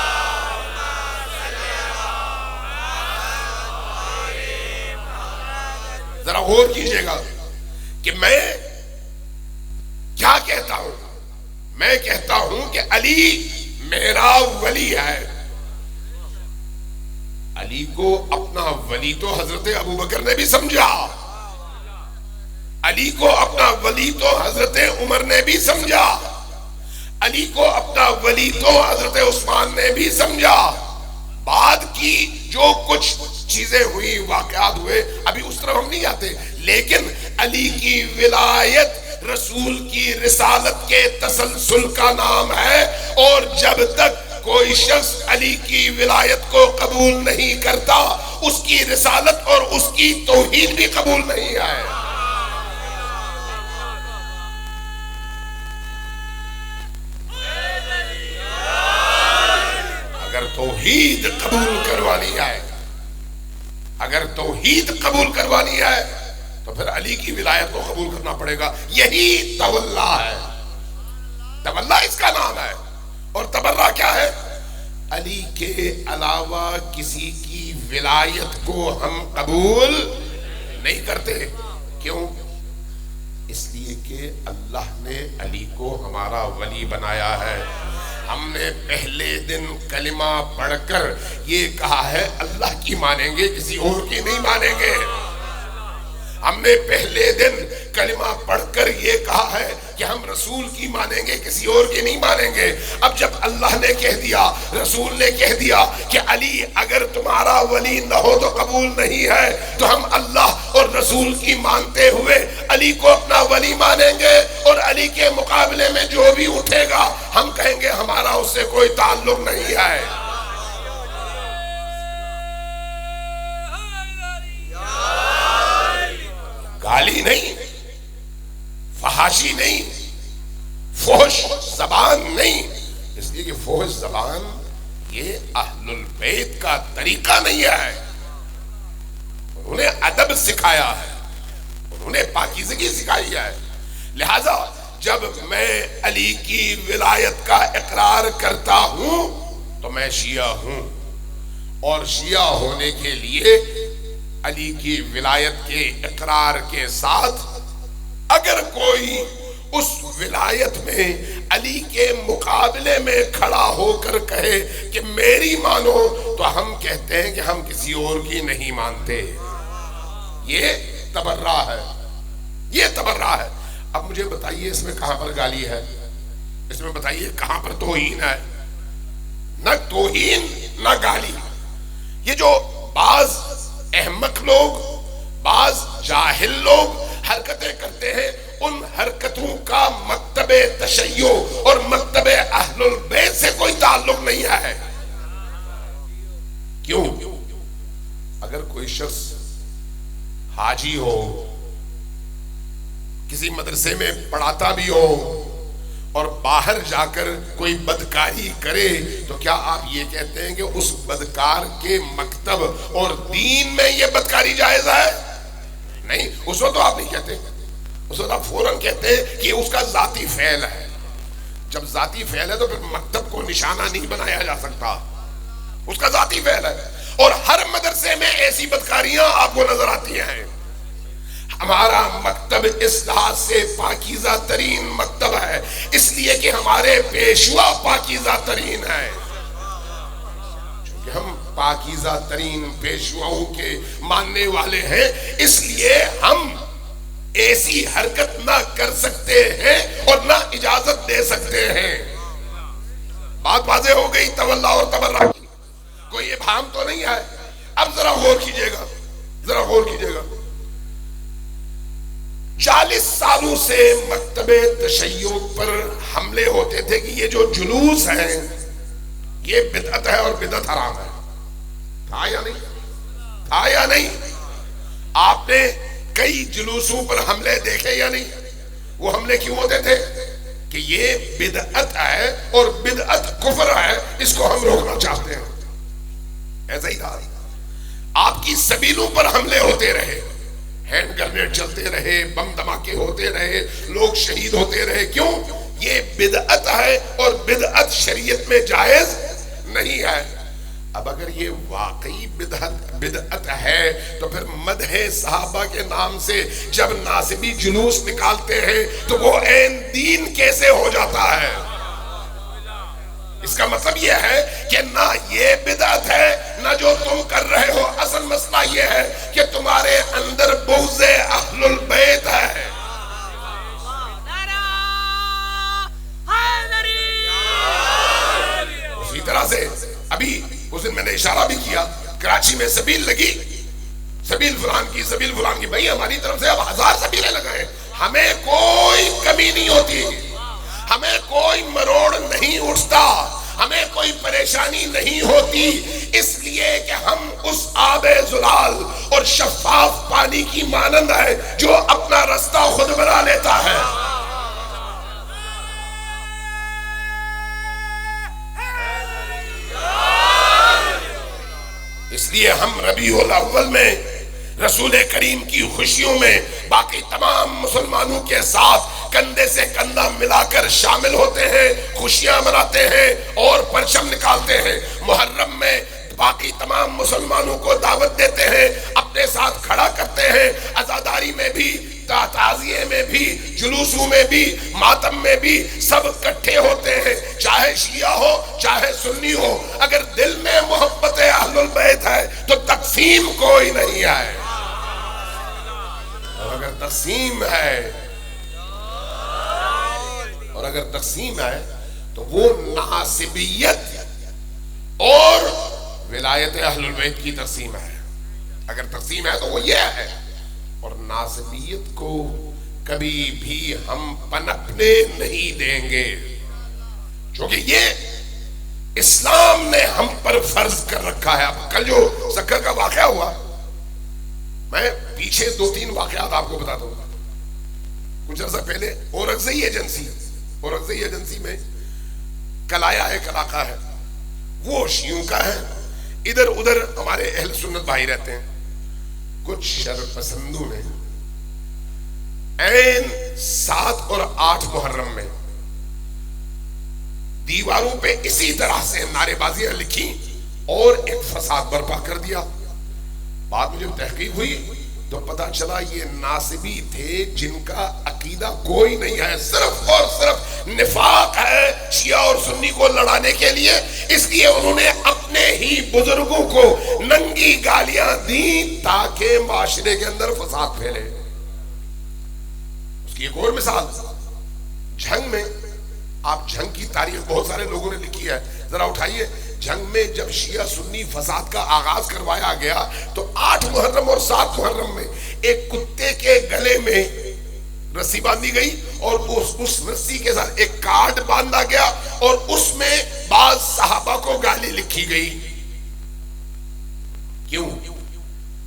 ذرا غور کیجئے گا کہ میں کیا کہتا ہوں۔ میں کہتا ہوں کہ علی میرا ولی ہے۔ علی کو اپنا ولی تو حضرت ابوبکر نے بھی سمجھا، علی کو اپنا ولی تو حضرت عمر نے بھی سمجھا، علی کو اپنا ولی تو حضرت عثمان نے بھی سمجھا۔ بعد کی جو کچھ چیزیں ہوئی، واقعات ہوئے، ابھی اس طرح ہم نہیں آتے، لیکن علی کی ولایت رسول کی رسالت کے تسلسل کا نام ہے، اور جب تک کوئی شخص علی کی ولایت کو قبول نہیں کرتا، اس کی رسالت اور اس کی توحید بھی قبول نہیں ہے۔ اگر توحید قبول کروانی ہے، اگر توحید قبول کروانی ہے تو پھر علی کی ولایت کو قبول کرنا پڑے گا۔ یہی تولا ہے، تولا اس کا نام ہے۔ اور تبرہ کیا ہے؟ علی کے علاوہ کسی کی ولایت کو ہم قبول نہیں کرتے۔ کیوں؟ اس لیے کہ اللہ نے علی کو ہمارا ولی بنایا ہے۔ ہم نے پہلے دن کلمہ پڑھ کر یہ کہا ہے اللہ کی مانیں گے، کسی اور کی نہیں مانیں گے۔ ہم نے پہلے دن کلمہ پڑھ کر یہ کہا ہے کہ ہم رسول کی مانیں گے، کسی اور کی نہیں مانیں گے۔ اب جب اللہ نے کہہ دیا، رسول نے کہہ دیا کہ علی اگر تمہارا ولی نہ ہو تو قبول نہیں ہے، تو ہم اللہ اور رسول کی مانتے ہوئے علی کو اپنا ولی مانیں گے، اور علی کے مقابلے میں جو بھی اٹھے گا ہم کہیں گے ہمارا اس سے کوئی تعلق نہیں ہے۔ گالی نہیں، فحاشی نہیں، فحش زبان نہیں، اس لیے کہ فحش زبان یہ اہل البیت کا طریقہ نہیں ہے۔ انہوں نے ادب سکھایا ہے، انہوں نے پاکیزگی سکھائی ہے۔ لہذا جب میں علی کی ولایت کا اقرار کرتا ہوں تو میں شیعہ ہوں، اور شیعہ ہونے کے لیے علی کی ولایت کے اقرار کے ساتھ اگر کوئی اس ولایت میں علی کے مقابلے میں کھڑا ہو کر کہے کہ میری مانو، تو ہم کہتے ہیں کہ ہم کسی اور کی نہیں مانتے۔ یہ تبرہ ہے، یہ تبرہ ہے۔ اب مجھے بتائیے اس میں کہاں پر گالی ہے؟ اس میں بتائیے کہاں پر توہین ہے؟ نہ توہین نہ گالی۔ یہ جو بعض احمق لوگ، بعض جاہل لوگ حرکتیں کرتے ہیں، ان حرکتوں کا مکتب تشیع اور مکتب اہل البیت سے کوئی تعلق نہیں ہے۔ کیوں؟ اگر کوئی شخص حاجی ہو، کسی مدرسے میں پڑھاتا بھی ہو، اور باہر جا کر کوئی بدکاری کرے، تو کیا آپ یہ کہتے ہیں کہ اس بدکار کے مکتب اور دین میں یہ بدکاری جائز ہے؟ نہیں، اس وقت تو آپ نہیں کہتے، اس وقت آپ فوراً کہتے کہ یہ اس کا ذاتی فعل ہے. جب ذاتی فعل ہے تو پھر مکتب کو نشانہ نہیں بنایا جا سکتا، اس کا ذاتی فعل ہے. اور ہر مدرسے میں ایسی بدکاریاں آپ کو نظر آتی ہیں. ہمارا مکتب اس لحاظ سے پاکیزہ ترین مکتب ہے، اس لیے کہ ہمارے پیشوا پاکیزہ ترین ہے. چونکہ ہم پاکیزہ ترین پیشواؤں کے ماننے والے ہیں، اس لیے ہم ایسی حرکت نہ کر سکتے ہیں اور نہ اجازت دے سکتے ہیں. بات واضح ہو گئی تولا اور تبرع کی، کوئی ابہام تو نہیں ہے. اب ذرا غور کیجئے گا، ذرا غور کیجئے گا. 40 سالوں سے مکتب تشیع پر حملے ہوتے تھے کہ یہ جو جلوس ہیں یہ بدعت ہے اور بدعت حرام ہے. تھا یا نہیں؟ تھا یا نہیں؟ آپ نے کئی جلوسوں پر حملے دیکھے یا نہیں؟ وہ حملے کیوں ہوتے تھے؟ کہ یہ بدعت ہے اور بدعت کفر ہے، اس کو ہم روکنا چاہتے ہیں. ایسا ہی تھا. آپ کی سبیلوں پر حملے ہوتے رہے، ہینڈ گرنیڈ چلتے رہے، بم دھماکے ہوتے رہے، لوگ شہید ہوتے رہے. کیوں؟ یہ بدعت ہے اور بدعت شریعت میں جائز نہیں ہے. اب اگر یہ واقعی بدعت ہے تو پھر مدح صحابہ کے نام سے جب ناصبی جلوس نکالتے ہیں تو وہ عین دین کیسے ہو جاتا ہے؟ اس کا مطلب یہ ہے کہ نہ یہ بدعت ہے نہ جو تم کر رہے ہو. اصل مسئلہ یہ ہے کہ تمہارے اندر بغض اہل البیت ہے. اسی طرح سے ابھی اس دن میں نے اشارہ بھی کیا، کراچی میں سبیل لگی، سبیل فلان کی، سبیل فلان کی. بھئی ہماری طرف سے اب 1000 سبیلیں لگائیں، ہمیں کوئی کمی نہیں ہوتی، ہمیں کوئی مروڑ نہیں اٹھتا، ہمیں کوئی پریشانی نہیں ہوتی، اس لیے کہ ہم اس آب زلال اور شفاف پانی کی مانند ہے جو اپنا رستہ خود بنا لیتا ہے. اس لیے ہم ربیع الاول میں رسول کریم کی خوشیوں میں باقی تمام مسلمانوں کے ساتھ کندھے سے کندھا ملا کر شامل ہوتے ہیں، خوشیاں مناتے ہیں اور پرچم نکالتے ہیں. محرم میں باقی تمام مسلمانوں کو دعوت دیتے ہیں، اپنے ساتھ کھڑا کرتے ہیں. عزاداری میں بھی، تعزیے میں بھی، جلوسوں میں بھی، ماتم میں بھی سب اکٹھے ہوتے ہیں، چاہے شیعہ ہو چاہے سنی ہو. اگر دل میں محبت اہل البیت ہے تو تقسیم کوئی نہیں ہے، اور اگر تقسیم ہے تو وہ ناصبیت اور ولایت اہل البیت کی تقسیم ہے. اگر تقسیم ہے تو وہ یہ ہے. اور ناصبیت کو کبھی بھی ہم پنپنے نہیں دیں گے، کیونکہ یہ اسلام نے ہم پر فرض کر رکھا ہے. اب کل جو سکر کا واقعہ ہوا، میں پیچھے 2-3 واقعات آپ کو بتا دوں گا. کچھ عرصہ پہلے اورکزئی ایجنسی میں کلایا ایک علاقہ ہے، وہ شیعوں کا ہے. ادھر ادھر ہمارے اہل سنت بھائی رہتے ہیں. کچھ شر پسندوں نے عین 7 اور 8 محرم میں دیواروں پہ اسی طرح سے نعرے بازیاں لکھی اور ایک فساد برپا کر دیا. بعد میں جب تحقیق ہوئی تو پتا چلا یہ ناصبی تھے جن کا عقیدہ کوئی نہیں ہے، صرف اور صرف نفاق ہے شیعہ اور سنی کو لڑانے کے لیے. اس لیے انہوں نے اپنے ہی بزرگوں کو ننگی گالیاں دیں تاکہ معاشرے کے اندر فساد پھیلے. اس کی ایک اور مثال جھنگ میں، آپ جھنگ کی تاریخ بہت سارے لوگوں نے لکھی ہے، ذرا اٹھائیے. جنگ میں جب شیعہ سنی فساد کا آغاز کروایا گیا تو 8 محرم اور 7 محرم میں ایک کتے کے گلے میں رسی باندھی گئی اور اس رسی کے ساتھ ایک کارڈ باندھا گیا اور اس میں بعض صحابہ کو گالی لکھی گئی. کیوں؟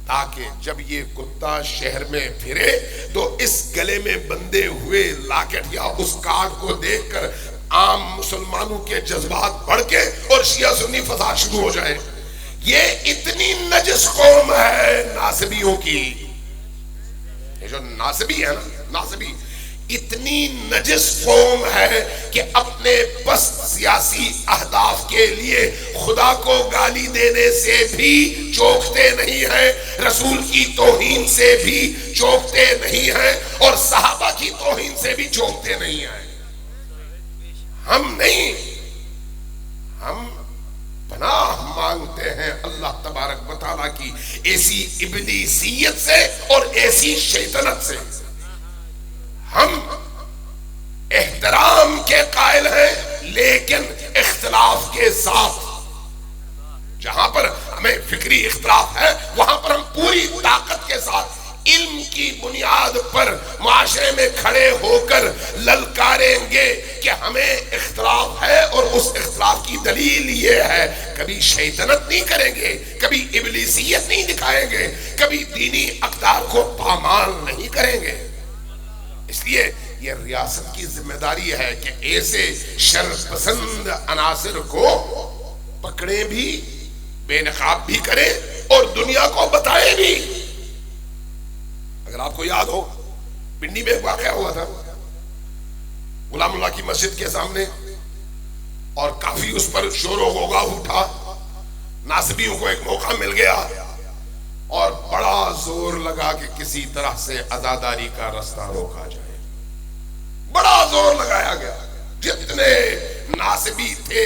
تاکہ جب یہ کتا شہر میں پھرے تو اس گلے میں بندھے ہوئے لاکٹ یا اس کارڈ کو دیکھ کر عام مسلمانوں کے جذبات بڑھ کے اور شیعہ سنی فساد شروع ہو جائے. یہ اتنی نجس قوم ہے ناصبیوں کی، یہ جو ناصبی ہے نا، ناصبی اتنی نجس قوم ہے کہ اپنے پست سیاسی اہداف کے لیے خدا کو گالی دینے سے بھی چوکتے نہیں ہیں، رسول کی توہین سے بھی چوکتے نہیں ہیں، اور صحابہ کی توہین سے بھی چوکتے نہیں ہیں۔ ہم نہیں، ہم پناہ مانگتے ہیں اللہ تبارک و تعالیٰ کی ایسی ابلیسیت سے اور ایسی شیطنت سے۔ ہم احترام کے قائل ہیں لیکن اختلاف کے ساتھ، جہاں پر ہمیں فکری اختلاف ہے وہاں پر ہم پوری طاقت کے ساتھ علم کی بنیاد پر معاشرے میں کھڑے ہو کر للکاریں گے کہ ہمیں اختلاف ہے اور اس اختلاف کی دلیل یہ ہے۔ کبھی شیطنت نہیں کریں گے، کبھی ابلیسیت نہیں دکھائیں گے، کبھی دینی اقدار کو پامال نہیں کریں گے۔ اس لیے یہ ریاست کی ذمہ داری ہے کہ ایسے شر پسند عناصر کو پکڑیں بھی، بے نقاب بھی کریں اور دنیا کو بتائیں بھی۔ اگر آپ کو یاد ہو، پنڈی میں واقعہ ہوا تھا غلام اللہ کی مسجد کے سامنے، اور کافی اس پر شور و غوغا اٹھا، ناصبیوں کو ایک موقع مل گیا اور بڑا زور لگا کہ کسی طرح سے عزاداری کا رستہ روکا جائے، بڑا زور لگایا گیا۔ جتنے ناصبی تھے،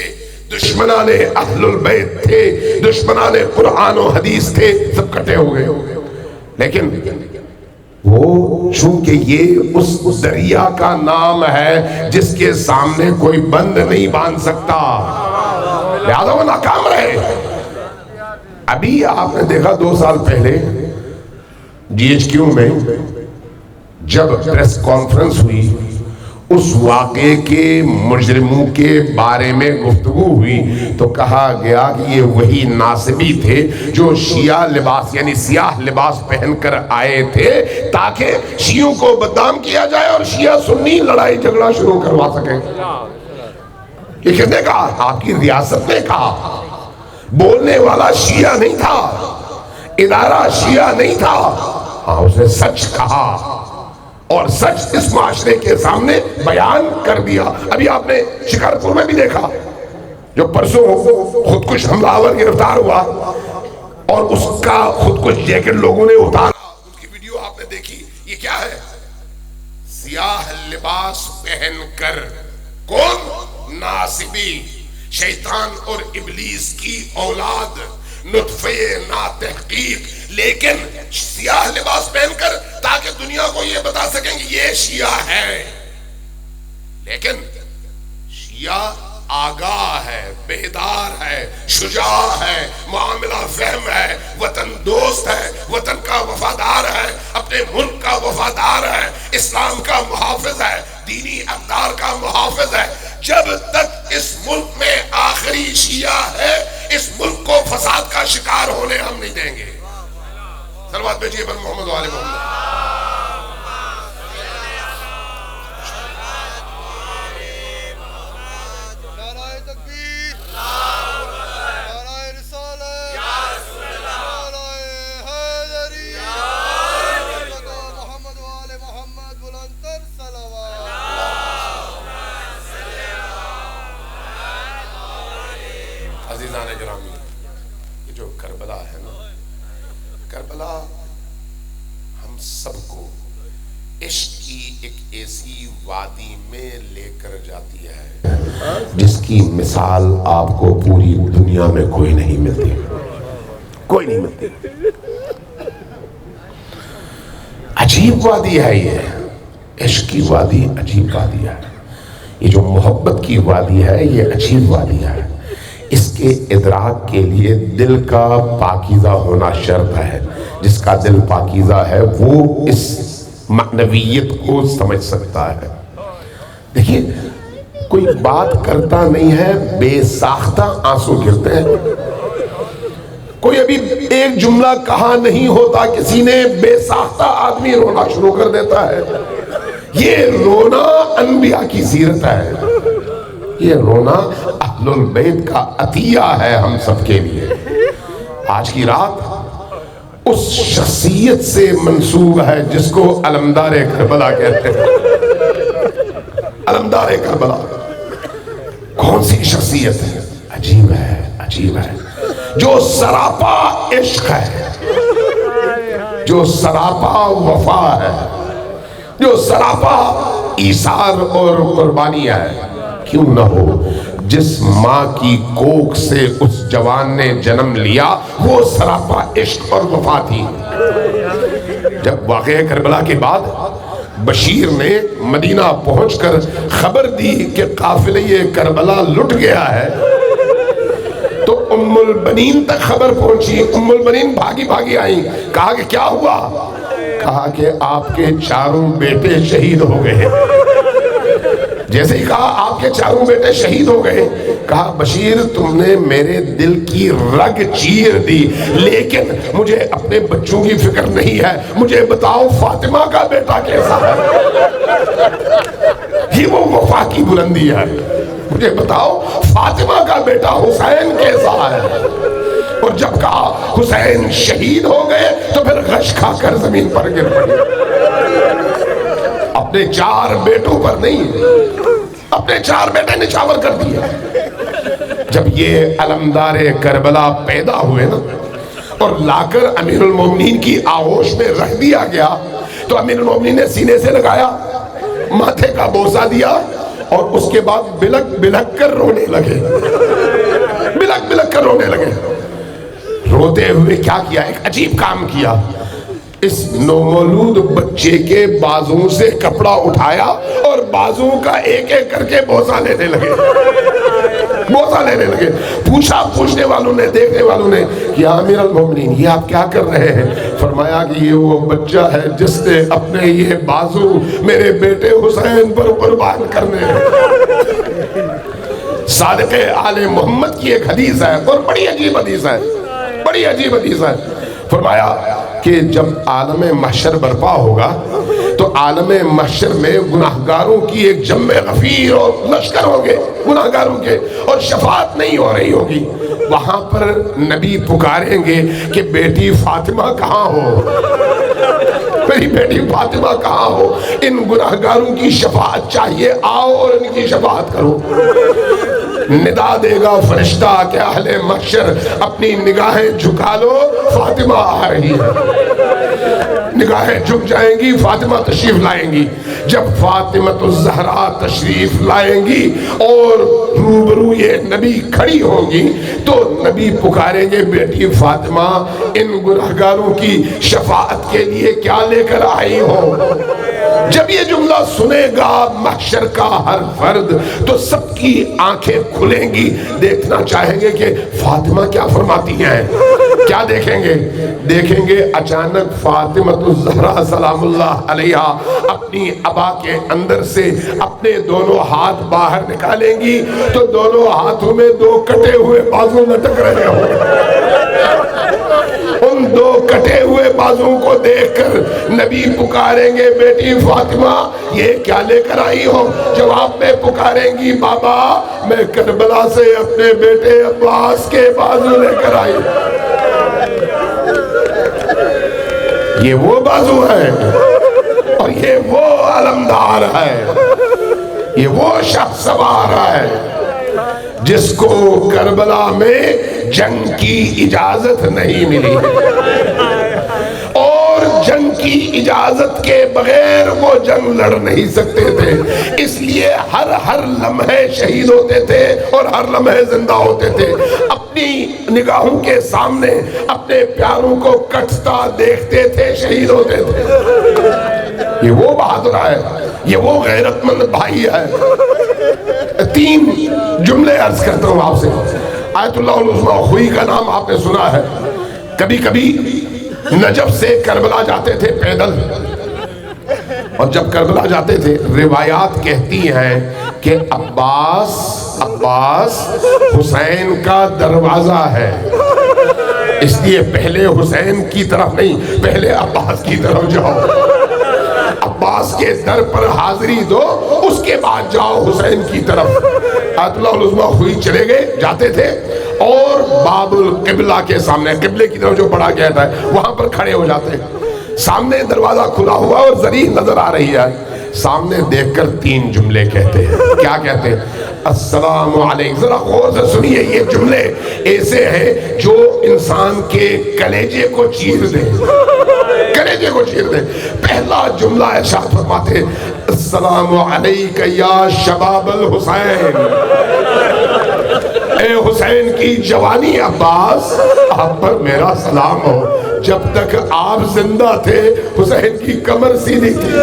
دشمنان اہل البیت تھے، دشمنان قرآن و حدیث تھے، سب کٹے ہوئے، لیکن وہ چونکہ یہ اس دریا کا نام ہے جس کے سامنے کوئی بند نہیں باندھ سکتا، لہذا وہ ناکام رہے۔ ابھی آپ نے دیکھا 2 سال پہلے جی ایچ کیو میں جب پریس کانفرنس ہوئی، اس واقعے کے مجرموں کے بارے میں گفتگو ہوئی تو کہا گیا کہ یہ وہی ناصبی تھے جو شیعہ لباس یعنی سیاہ لباس پہن کر آئے تھے تاکہ شیعوں کو بدنام کیا جائے اور شیعہ سنی لڑائی جھگڑا شروع کروا سکیں۔ یہ کس نے کہا؟ آپ کی ریاست نے کہا۔ بولنے والا شیعہ نہیں تھا، ادارہ شیعہ نہیں تھا، ہاں اس نے سچ کہا اور سچ اس معاشرے کے سامنے بیان کر دیا۔ ابھی آپ نے شکارپور میں بھی دیکھا جو پرسوں خودکش حملہ آور گرفتار ہوا اور اس کا خودکش جیکٹ لوگوں نے اتارا، اس کی ویڈیو آپ نے دیکھی۔ یہ کیا ہے؟ سیاہ لباس پہن کر کون؟ ناصبی، شیطان اور ابلیس کی اولاد، نطفے ناتحقیق، لیکن سیاہ لباس پہن کر تاکہ دنیا کو یہ بتا سکیں کہ یہ شیعہ ہے۔ لیکن شیعہ آگاہ ہے، بیدار ہے، شجاع ہے، معاملہ فہم ہے، وطن دوست ہے، وطن کا وفادار ہے، اپنے ملک کا وفادار ہے، اسلام کا محافظ ہے، دینی اقدار کا محافظ ہے۔ جب تک اس ملک میں آخری شیعہ ہے اس ملک کو فساد کا شکار ہونے ہم نہیں دیں گے۔ صلوات بھیجیے بر محمد وآل محمد۔ نعرہ تکبیر، نعرہ رسالت، نعرہ حیدری، محمد وآل محمد، بلند تر صلوات۔ عزیزان گرامی، یہ جو کربلا ہے نا، کربلا ہم سب کو عشق کی ایک ایسی وادی میں لے کر جاتی ہے جس کی مثال آپ کو پوری دنیا میں کوئی نہیں ملتی، کوئی نہیں ملتی۔ عجیب وادی ہے یہ، عشق کی وادی عجیب وادی ہے۔ یہ جو محبت کی وادی ہے یہ عجیب وادی ہے۔ اس کے ادراک کے لیے دل کا پاکیزہ ہونا شرط ہے۔ جس کا دل پاکیزہ ہے وہ اس معنویت کو سمجھ سکتا ہے۔ دیکھیے، کوئی بات کرتا نہیں ہے، بے ساختہ آنسو گرتے ہیں۔ کوئی ابھی ایک جملہ کہا نہیں ہوتا، کسی نے بے ساختہ آدمی رونا شروع کر دیتا ہے۔ یہ رونا انبیاء کی سیرت ہے، یہ رونا اہل البیت کا عطیہ ہے ہم سب کے لیے۔ آج کی رات اس شخصیت سے منسوب ہے جس کو علمدار کربلا کہتے ہیں۔ علمدار کربلا کون سی شخصیت ہے؟ عجیب ہے، عجیب ہے، جو سراپا عشق ہے، جو سراپا وفا ہے، جو سراپا ایثار اور قربانی ہے۔ کیوں نہ ہو، جس ماں کی کوکھ سے اس جوان نے جنم لیا وہ سراپا عشق اور وفا تھی۔ جب واقعہ کربلا کے بعد بشیر نے مدینہ پہنچ کر خبر دی کہ قافلہ کربلا لٹ گیا ہے، تو ام البنین تک خبر پہنچی۔ ام البنین بھاگی بھاگی آئیں، کہا کہ کیا ہوا؟ کہا کہ آپ کے چاروں بیٹے شہید ہو گئے۔ جیسے ہی کہا آپ کے چاروں بیٹے شہید ہو گئے، کہا بشیر تم نے میرے دل کی رگ چیر دی، لیکن مجھے اپنے بچوں کی فکر نہیں ہے، مجھے بتاؤ فاطمہ کا بیٹا کیسا ہے؟ یہ وہ وفا کی بلندی ہے۔ مجھے بتاؤ فاطمہ کا بیٹا حسین کیسا ہے؟ اور جب کہا حسین شہید ہو گئے تو پھر غش کھا کر زمین پر گر پڑی۔ اپنے 4 بیٹوں پر نہیں، اپنے 4 بیٹے نچھاور کر دیا۔ جب یہ علمدار کربلا پیدا ہوئے نا اور لا کر امیر المومنین کی آغوش میں رکھ دیا گیا، تو امیر المومنین نے سینے سے لگایا، ماتھے کا بوسہ دیا اور اس کے بعد بلک بلک کر رونے لگے، بلک بلک کر رونے لگے۔ روتے ہوئے کیا کیا؟ ایک عجیب کام کیا۔ اس نومولود بچے کے بازوں سے کپڑا اٹھایا اور بازوں کا ایک ایک کر کے بوسہ لینے لگے، بوسہ لینے لگے۔ پوچھا پوچھنے والوں نے، دیکھنے والوں نے کہ امیر المومنین یہ آپ کیا کر رہے ہیں؟ فرمایا کہ یہ وہ بچہ ہے جس نے اپنے یہ بازو میرے بیٹے حسین پر قربان کرنے ہیں۔ صادق آل محمد کی ایک حدیث ہے اور بڑی عجیب حدیث ہے، بڑی عجیب حدیث ہے۔ فرمایا کہ جب عالم محشر برپا ہوگا تو عالم محشر میں گناہگاروں کی ایک جمع غفیر اور لشکر ہوں گے گناہگاروں کے، اور شفاعت نہیں ہو رہی ہوگی۔ وہاں پر نبی پکاریں گے کہ بیٹی فاطمہ کہاں ہو، میری بیٹی فاطمہ کہاں ہو، ان گناہگاروں کی شفاعت چاہیے، آؤ اور ان کی شفاعت کرو۔ ندا دے گا فرشتہ کہ اہل محشر اپنی نگاہیں جھکا لو، فاطمہ آ رہی ہے۔ نگاہیں جھک جائیں گی، فاطمہ تشریف لائیں گی۔ جب فاطمہ الزہرا تشریف لائیں گی اور روبرو یہ نبی کھڑی ہوگی تو نبی پکاریں گے بیٹی فاطمہ ان گناہگاروں کی شفاعت کے لیے کیا لے کر آئی ہو؟ جب یہ جملہ سنے گا محشر کا ہر فرد تو سب کی آنکھیں کھلیں گی، دیکھنا چاہیں گے کہ فاطمہ کیا فرماتی ہیں۔ کیا دیکھیں گے؟ دیکھیں گے اچانک فاطمہ الزہرا سلام اللہ علیہا اپنی عبا کے اندر سے اپنے دونوں ہاتھ باہر نکالیں گی تو دونوں ہاتھوں میں 2 کٹے ہوئے بازو لٹک رہے ہوں۔ ان 2 کٹے ہوئے بازوں کو دیکھ کر نبی پکاریں گے بیٹی فاطمہ یہ کیا لے کر آئی ہو؟ جواب میں پکاریں گی بابا میں کربلا سے اپنے بیٹے عباس کے بازو لے کر آئی۔ یہ وہ بازو ہے اور یہ وہ علمدار ہے، یہ وہ شخص سوار ہے جس کو کربلا میں جنگ کی اجازت نہیں ملی، اور جنگ کی اجازت کے بغیر وہ جنگ لڑ نہیں سکتے تھے، اس لیے ہر لمحے شہید ہوتے تھے اور ہر لمحے زندہ ہوتے تھے۔ اپنی نگاہوں کے سامنے اپنے پیاروں کو کٹتا دیکھتے تھے، شہید ہوتے تھے۔ یہ وہ بہادر ہے، یہ وہ غیرت مند بھائی ہے۔ 3 جملے عرض کرتا ہوں آپ سے۔ آیت اللہ العظمیٰ خوئی کا نام آپ نے سنا ہے۔ کبھی کبھی نجف سے کربلا جاتے تھے پیدل، اور جب کربلا جاتے تھے روایات کہتی ہیں کہ عباس حسین کا دروازہ ہے، اس لیے پہلے حسین کی طرف نہیں، پہلے عباس کی طرف جاؤ، عباس کے در پر حاضری دو، اس کے بعد جاؤ حسین کی طرف۔ آیت اللہ العظمیٰ ہوئی چلے گئے، جاتے تھے اور باب القبلہ کے سامنے، قبلے کی طرف جو پڑھا گیا تھا وہاں پر کھڑے ہو جاتے، سامنے دروازہ کھلا ہوا اور زرعی نظر آ رہی ہے، سامنے دیکھ کر 3 جملے کہتے ہیں۔ کیا کہتے ہیں؟ السلام علیکم۔ ذرا غور سے سنیے، یہ جملے ایسے ہیں جو انسان کے کلیجے کو چیر دیں، کلیجے کو چیر دیں۔ پہلا جملہ ارشاد فرماتے ہیں السلام علیک یا شباب الحسین، اے حسین کی جوانی عباس، آپ پر میرا سلام ہو۔ جب تک آپ زندہ تھے حسین کی کمر سیدھی تھی،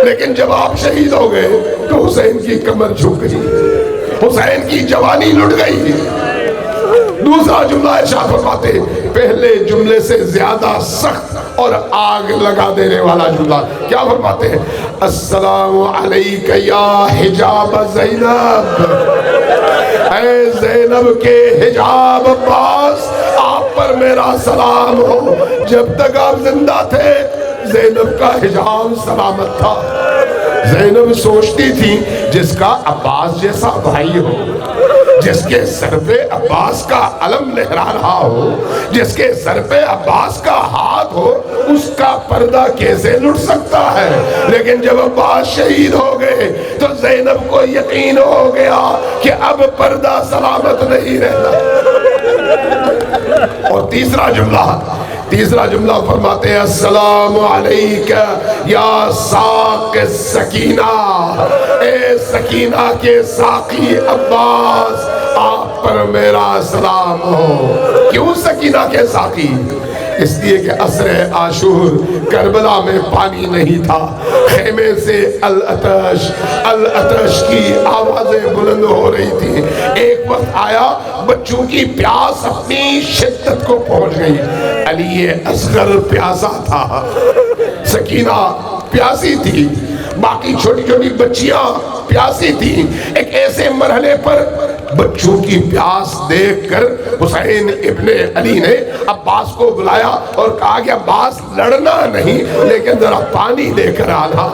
لیکن جب آپ شہید ہو گئے تو حسین کی کمر جھک گئی، حسین کی جوانی لٹ گئی۔ دوسرا جملہ ارشاد فرماتے ہیں پہلے جملے سے زیادہ سخت اور آگ لگا دینے والا جملہ، کیا فرماتے ہیں؟ السلام علیک یا حجاب زینب، اے زینب کے حجاب عباس، آپ پر میرا سلام ہو۔ جب تک آپ زندہ تھے زینب کا حجاب سلامت تھا۔ زینب سوچتی تھی جس کا عباس جیسا بھائی ہو، جس کے سر پہ عباس کا علم لہرا رہا ہو، جس کے سر پہ عباس کا ہاتھ ہو، اس کا پردہ کیسے لٹ سکتا ہے؟ لیکن جب عباس شہید ہو گئے تو زینب کو یقین ہو گیا کہ اب پردہ سلامت نہیں رہتا۔ اور تیسرا جملہ فرماتے ہیں السلام علیک یا ساق السکینہ، اے سکینہ کے ساقی عباس، آپ پر میرا سلام ہو۔ کیوں سکینہ کے ساقی؟ اس لیے کہ عصر عاشور کربلا میں پانی نہیں تھا، خیمے سے العطش العطش کی آوازیں بلند ہو رہی تھی۔ ایک وقت آیا بچوں کی پیاس اپنی شدت کو پہنچ گئی، علی اصغر پیاسا تھا، سکینہ پیاسی تھی، باقی چھوٹی چھوٹی بچیاں پیاسی تھی۔ ایک ایسے مرحلے پر بچوں کی پیاس دیکھ کر حسین ابن علی نے عباس کو بلایا اور کہا کہ عباس لڑنا نہیں لیکن ذرا پانی لے کر آنا۔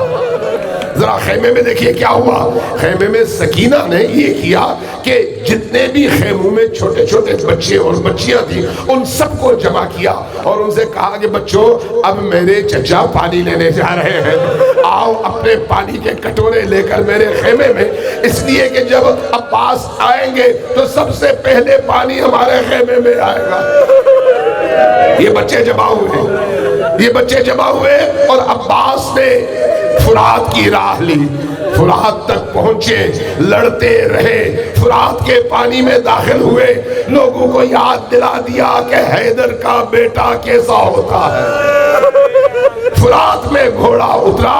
ذرا خیمے میں دیکھیے کیا ہوا۔ خیمے میں سکینہ نے یہ کیا کہ جتنے بھی خیموں میں چھوٹے چھوٹے بچے اور بچیاں تھیں ان سب کو جمع کیا اور ان سے کہا کہ بچوں اب میرے چچا پانی لینے جا رہے ہیں، آؤ اپنے پانی کے کٹورے لے کر میرے خیمے میں، اس لیے کہ جب عباس آئیں گے تو سب سے پہلے پانی ہمارے خیمے میں آئے گا۔ یہ بچے جمع ہوئے اور عباس نے فرات کی راہ لی، فرات تک پہنچے، لڑتے رہے، فرات کے پانی میں داخل ہوئے، لوگوں کو یاد دلا دیا کہ حیدر کا بیٹا کیسا ہوتا ہے۔ فرات میں گھوڑا اترا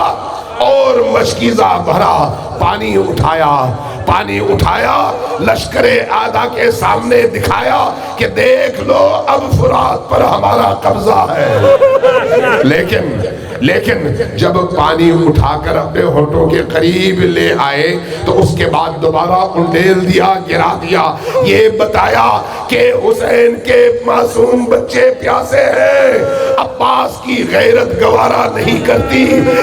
اور مشکیزہ بھرا، پانی اٹھایا، لشکر اعداء کے سامنے دکھایا کہ دیکھ لو اب فرات پر ہمارا قبضہ ہے۔ لیکن جب پانی اٹھا کر اپنے ہونٹوں کے قریب لے آئے تو اس کے بعد دوبارہ انڈیل دیا، گرا دیا، یہ بتایا کہ حسین کے معصوم بچے پیاسے ہیں۔ عباس کی غیرت گوارا نہیں کرتی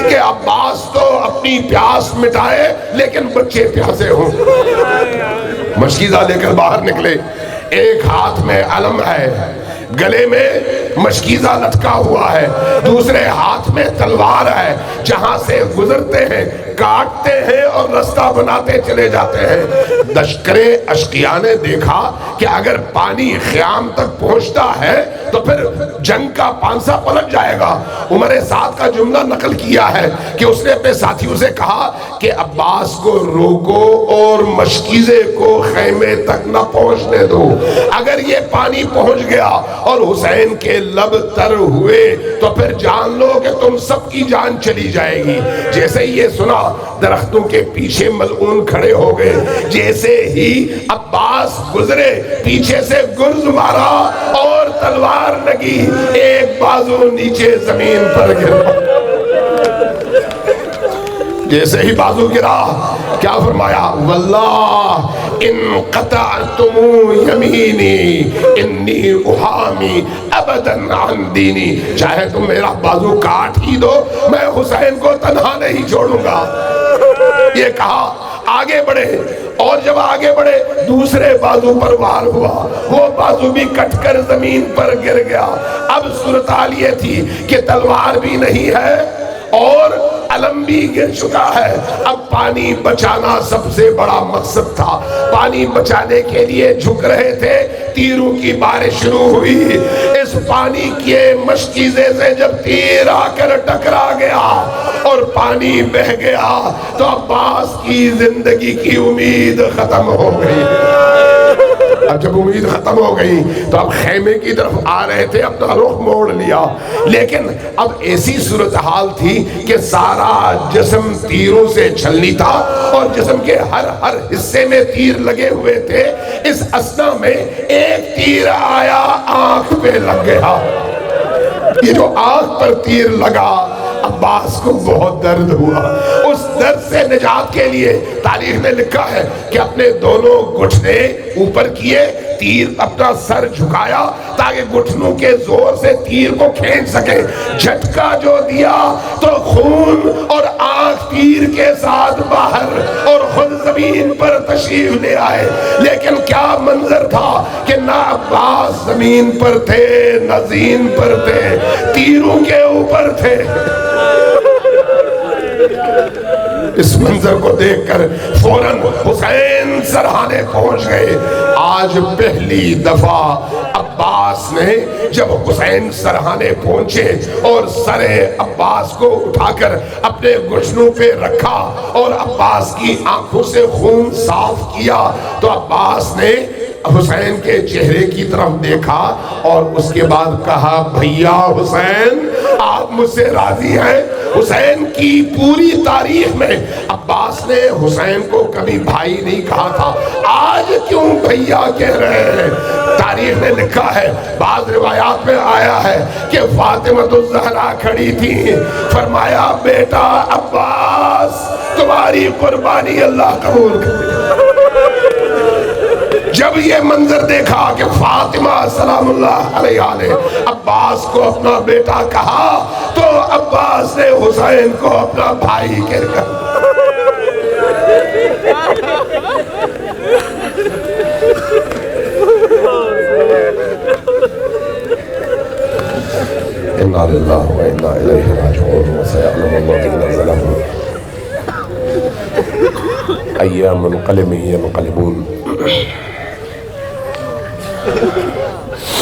کہ عباس تو اپنی پیاس مٹائے لیکن بچے پیاسے ہوں۔ مشکیزہ لے کر باہر نکلے، ایک ہاتھ میں علم ہے، گلے میں مشکیزہ لٹکا ہوا ہے، دوسرے ہاتھ میں تلوار ہے، جہاں سے گزرتے ہیں کاٹتے ہیں اور رستہ بناتے چلے جاتے ہیں۔ لشکر اشقیاء نے دیکھا کہ اگر پانی خیام تک پہنچتا ہے تو پھر جنگ کا پانسا پلٹ جائے گا۔ عمر سعد کا جملہ نقل کیا ہے کہ اس نے اپنے ساتھیوں سے کہا کہ عباس کو روکو اور مشکیزے کو خیمے تک نہ پہنچنے دو، اگر یہ پانی پہنچ گیا اور حسین کے لب تر ہوئے تو پھر جان لو کہ تم سب کی جان چلی جائے گی۔ جیسے یہ سنا درختوں کے پیچھے ملعون کھڑے ہو گئے، جیسے ہی عباس گزرے پیچھے سے گرز مارا اور تلوار لگی، ایک بازو نیچے زمین پر گرا۔ جیسے ہی بازو گرا کیا فرمایا؟ واللہ ان قطعتم یمینی انی احامی ابدا عن دینی، چاہے تم میرا بازو کاٹ ہی دو میں حسین کو تنہا نہیں چھوڑوں گا۔ یہ کہا، آگے بڑھے اور جب آگے بڑھے دوسرے بازو پر وار ہوا، وہ بازو بھی کٹ کر زمین پر گر گیا۔ اب صورتحال یہ تھی کہ تلوار بھی نہیں ہے اور علم بھی گر چکا ہے۔ اب پانی بچانا سب سے بڑا مقصد تھا۔ پانی بچانے کے لیے جھک رہے تھے، تیروں کی بارش شروع ہوئی۔ اس پانی کے مشکیزے سے جب تیر آ کر ٹکرا گیا اور پانی بہہ گیا تو عباس کی زندگی کی امید ختم ہو گئی۔ اب جب امید ختم ہو گئی تو اب خیمے کی طرف آ رہے تھے، اپنا رخ موڑ لیا، لیکن اب ایسی صورتحال تھی کہ سارا جسم تیروں سے چھلنی تھا اور جسم کے ہر حصے میں تیر لگے ہوئے تھے۔ اس اثنا میں ایک تیر آیا، آنکھ پہ لگ گیا۔ یہ جو آنکھ پر تیر لگا، عباس کو بہت درد ہوا۔ اس درد سے نجات کے لیے تاریخ میں لکھا ہے کہ اپنے دونوں گھٹنے اوپر کیے، تیر اپنا سر جھکایا تاکہ گھٹنوں کے زور سے تیر کو کھینچ سکے۔ جھٹکا جو دیا تو خون اور آنکھ تیر کے ساتھ باہر اور خود زمین پر تشریف لے آئے۔ لیکن کیا منظر تھا کہ نہ عباس زمین پر تھے نہ زین پر تھے، تیروں کے اوپر تھے۔ اس منظر کو دیکھ کر فوراً حسین سرہانے پہنچ گئے۔ آج پہلی دفعہ عباس نے جب حسین سرہانے پہنچے اور سر عباس کو اٹھا کر اپنے گھٹنوں پہ رکھا اور عباس کی آنکھوں سے خون صاف کیا تو عباس نے حسین کے چہرے کی طرف دیکھا اور اس کے بعد کہا، بھیا حسین آپ مجھ سے راضی ہیں؟ حسین کی پوری تاریخ میں عباس نے حسین کو کبھی بھائی نہیں کہا تھا، آج کیوں بھیا کہہ رہے ہیں؟ تاریخ میں لکھا ہے، بعض روایات میں آیا ہے کہ فاطمہ الزہرا کھڑی تھی، فرمایا بیٹا عباس تمہاری قربانی اللہ قبول کرے۔ جب یہ منظر دیکھا کہ فاطمہ سلام اللہ علیہا نے عباس کو اپنا بیٹا کہا تو عباس نے حسین کو اپنا بھائی کہہ کر اِنَّا لِلَّهِ وَإِنَّا إِلَيْهِ رَاجِعُونَ وَسَيَعْلَمُ اللَّهُ الَّذِينَ ظَلَمُوا أَيَّ مُنْقَلِبٍ يَنْقَلِبُونَ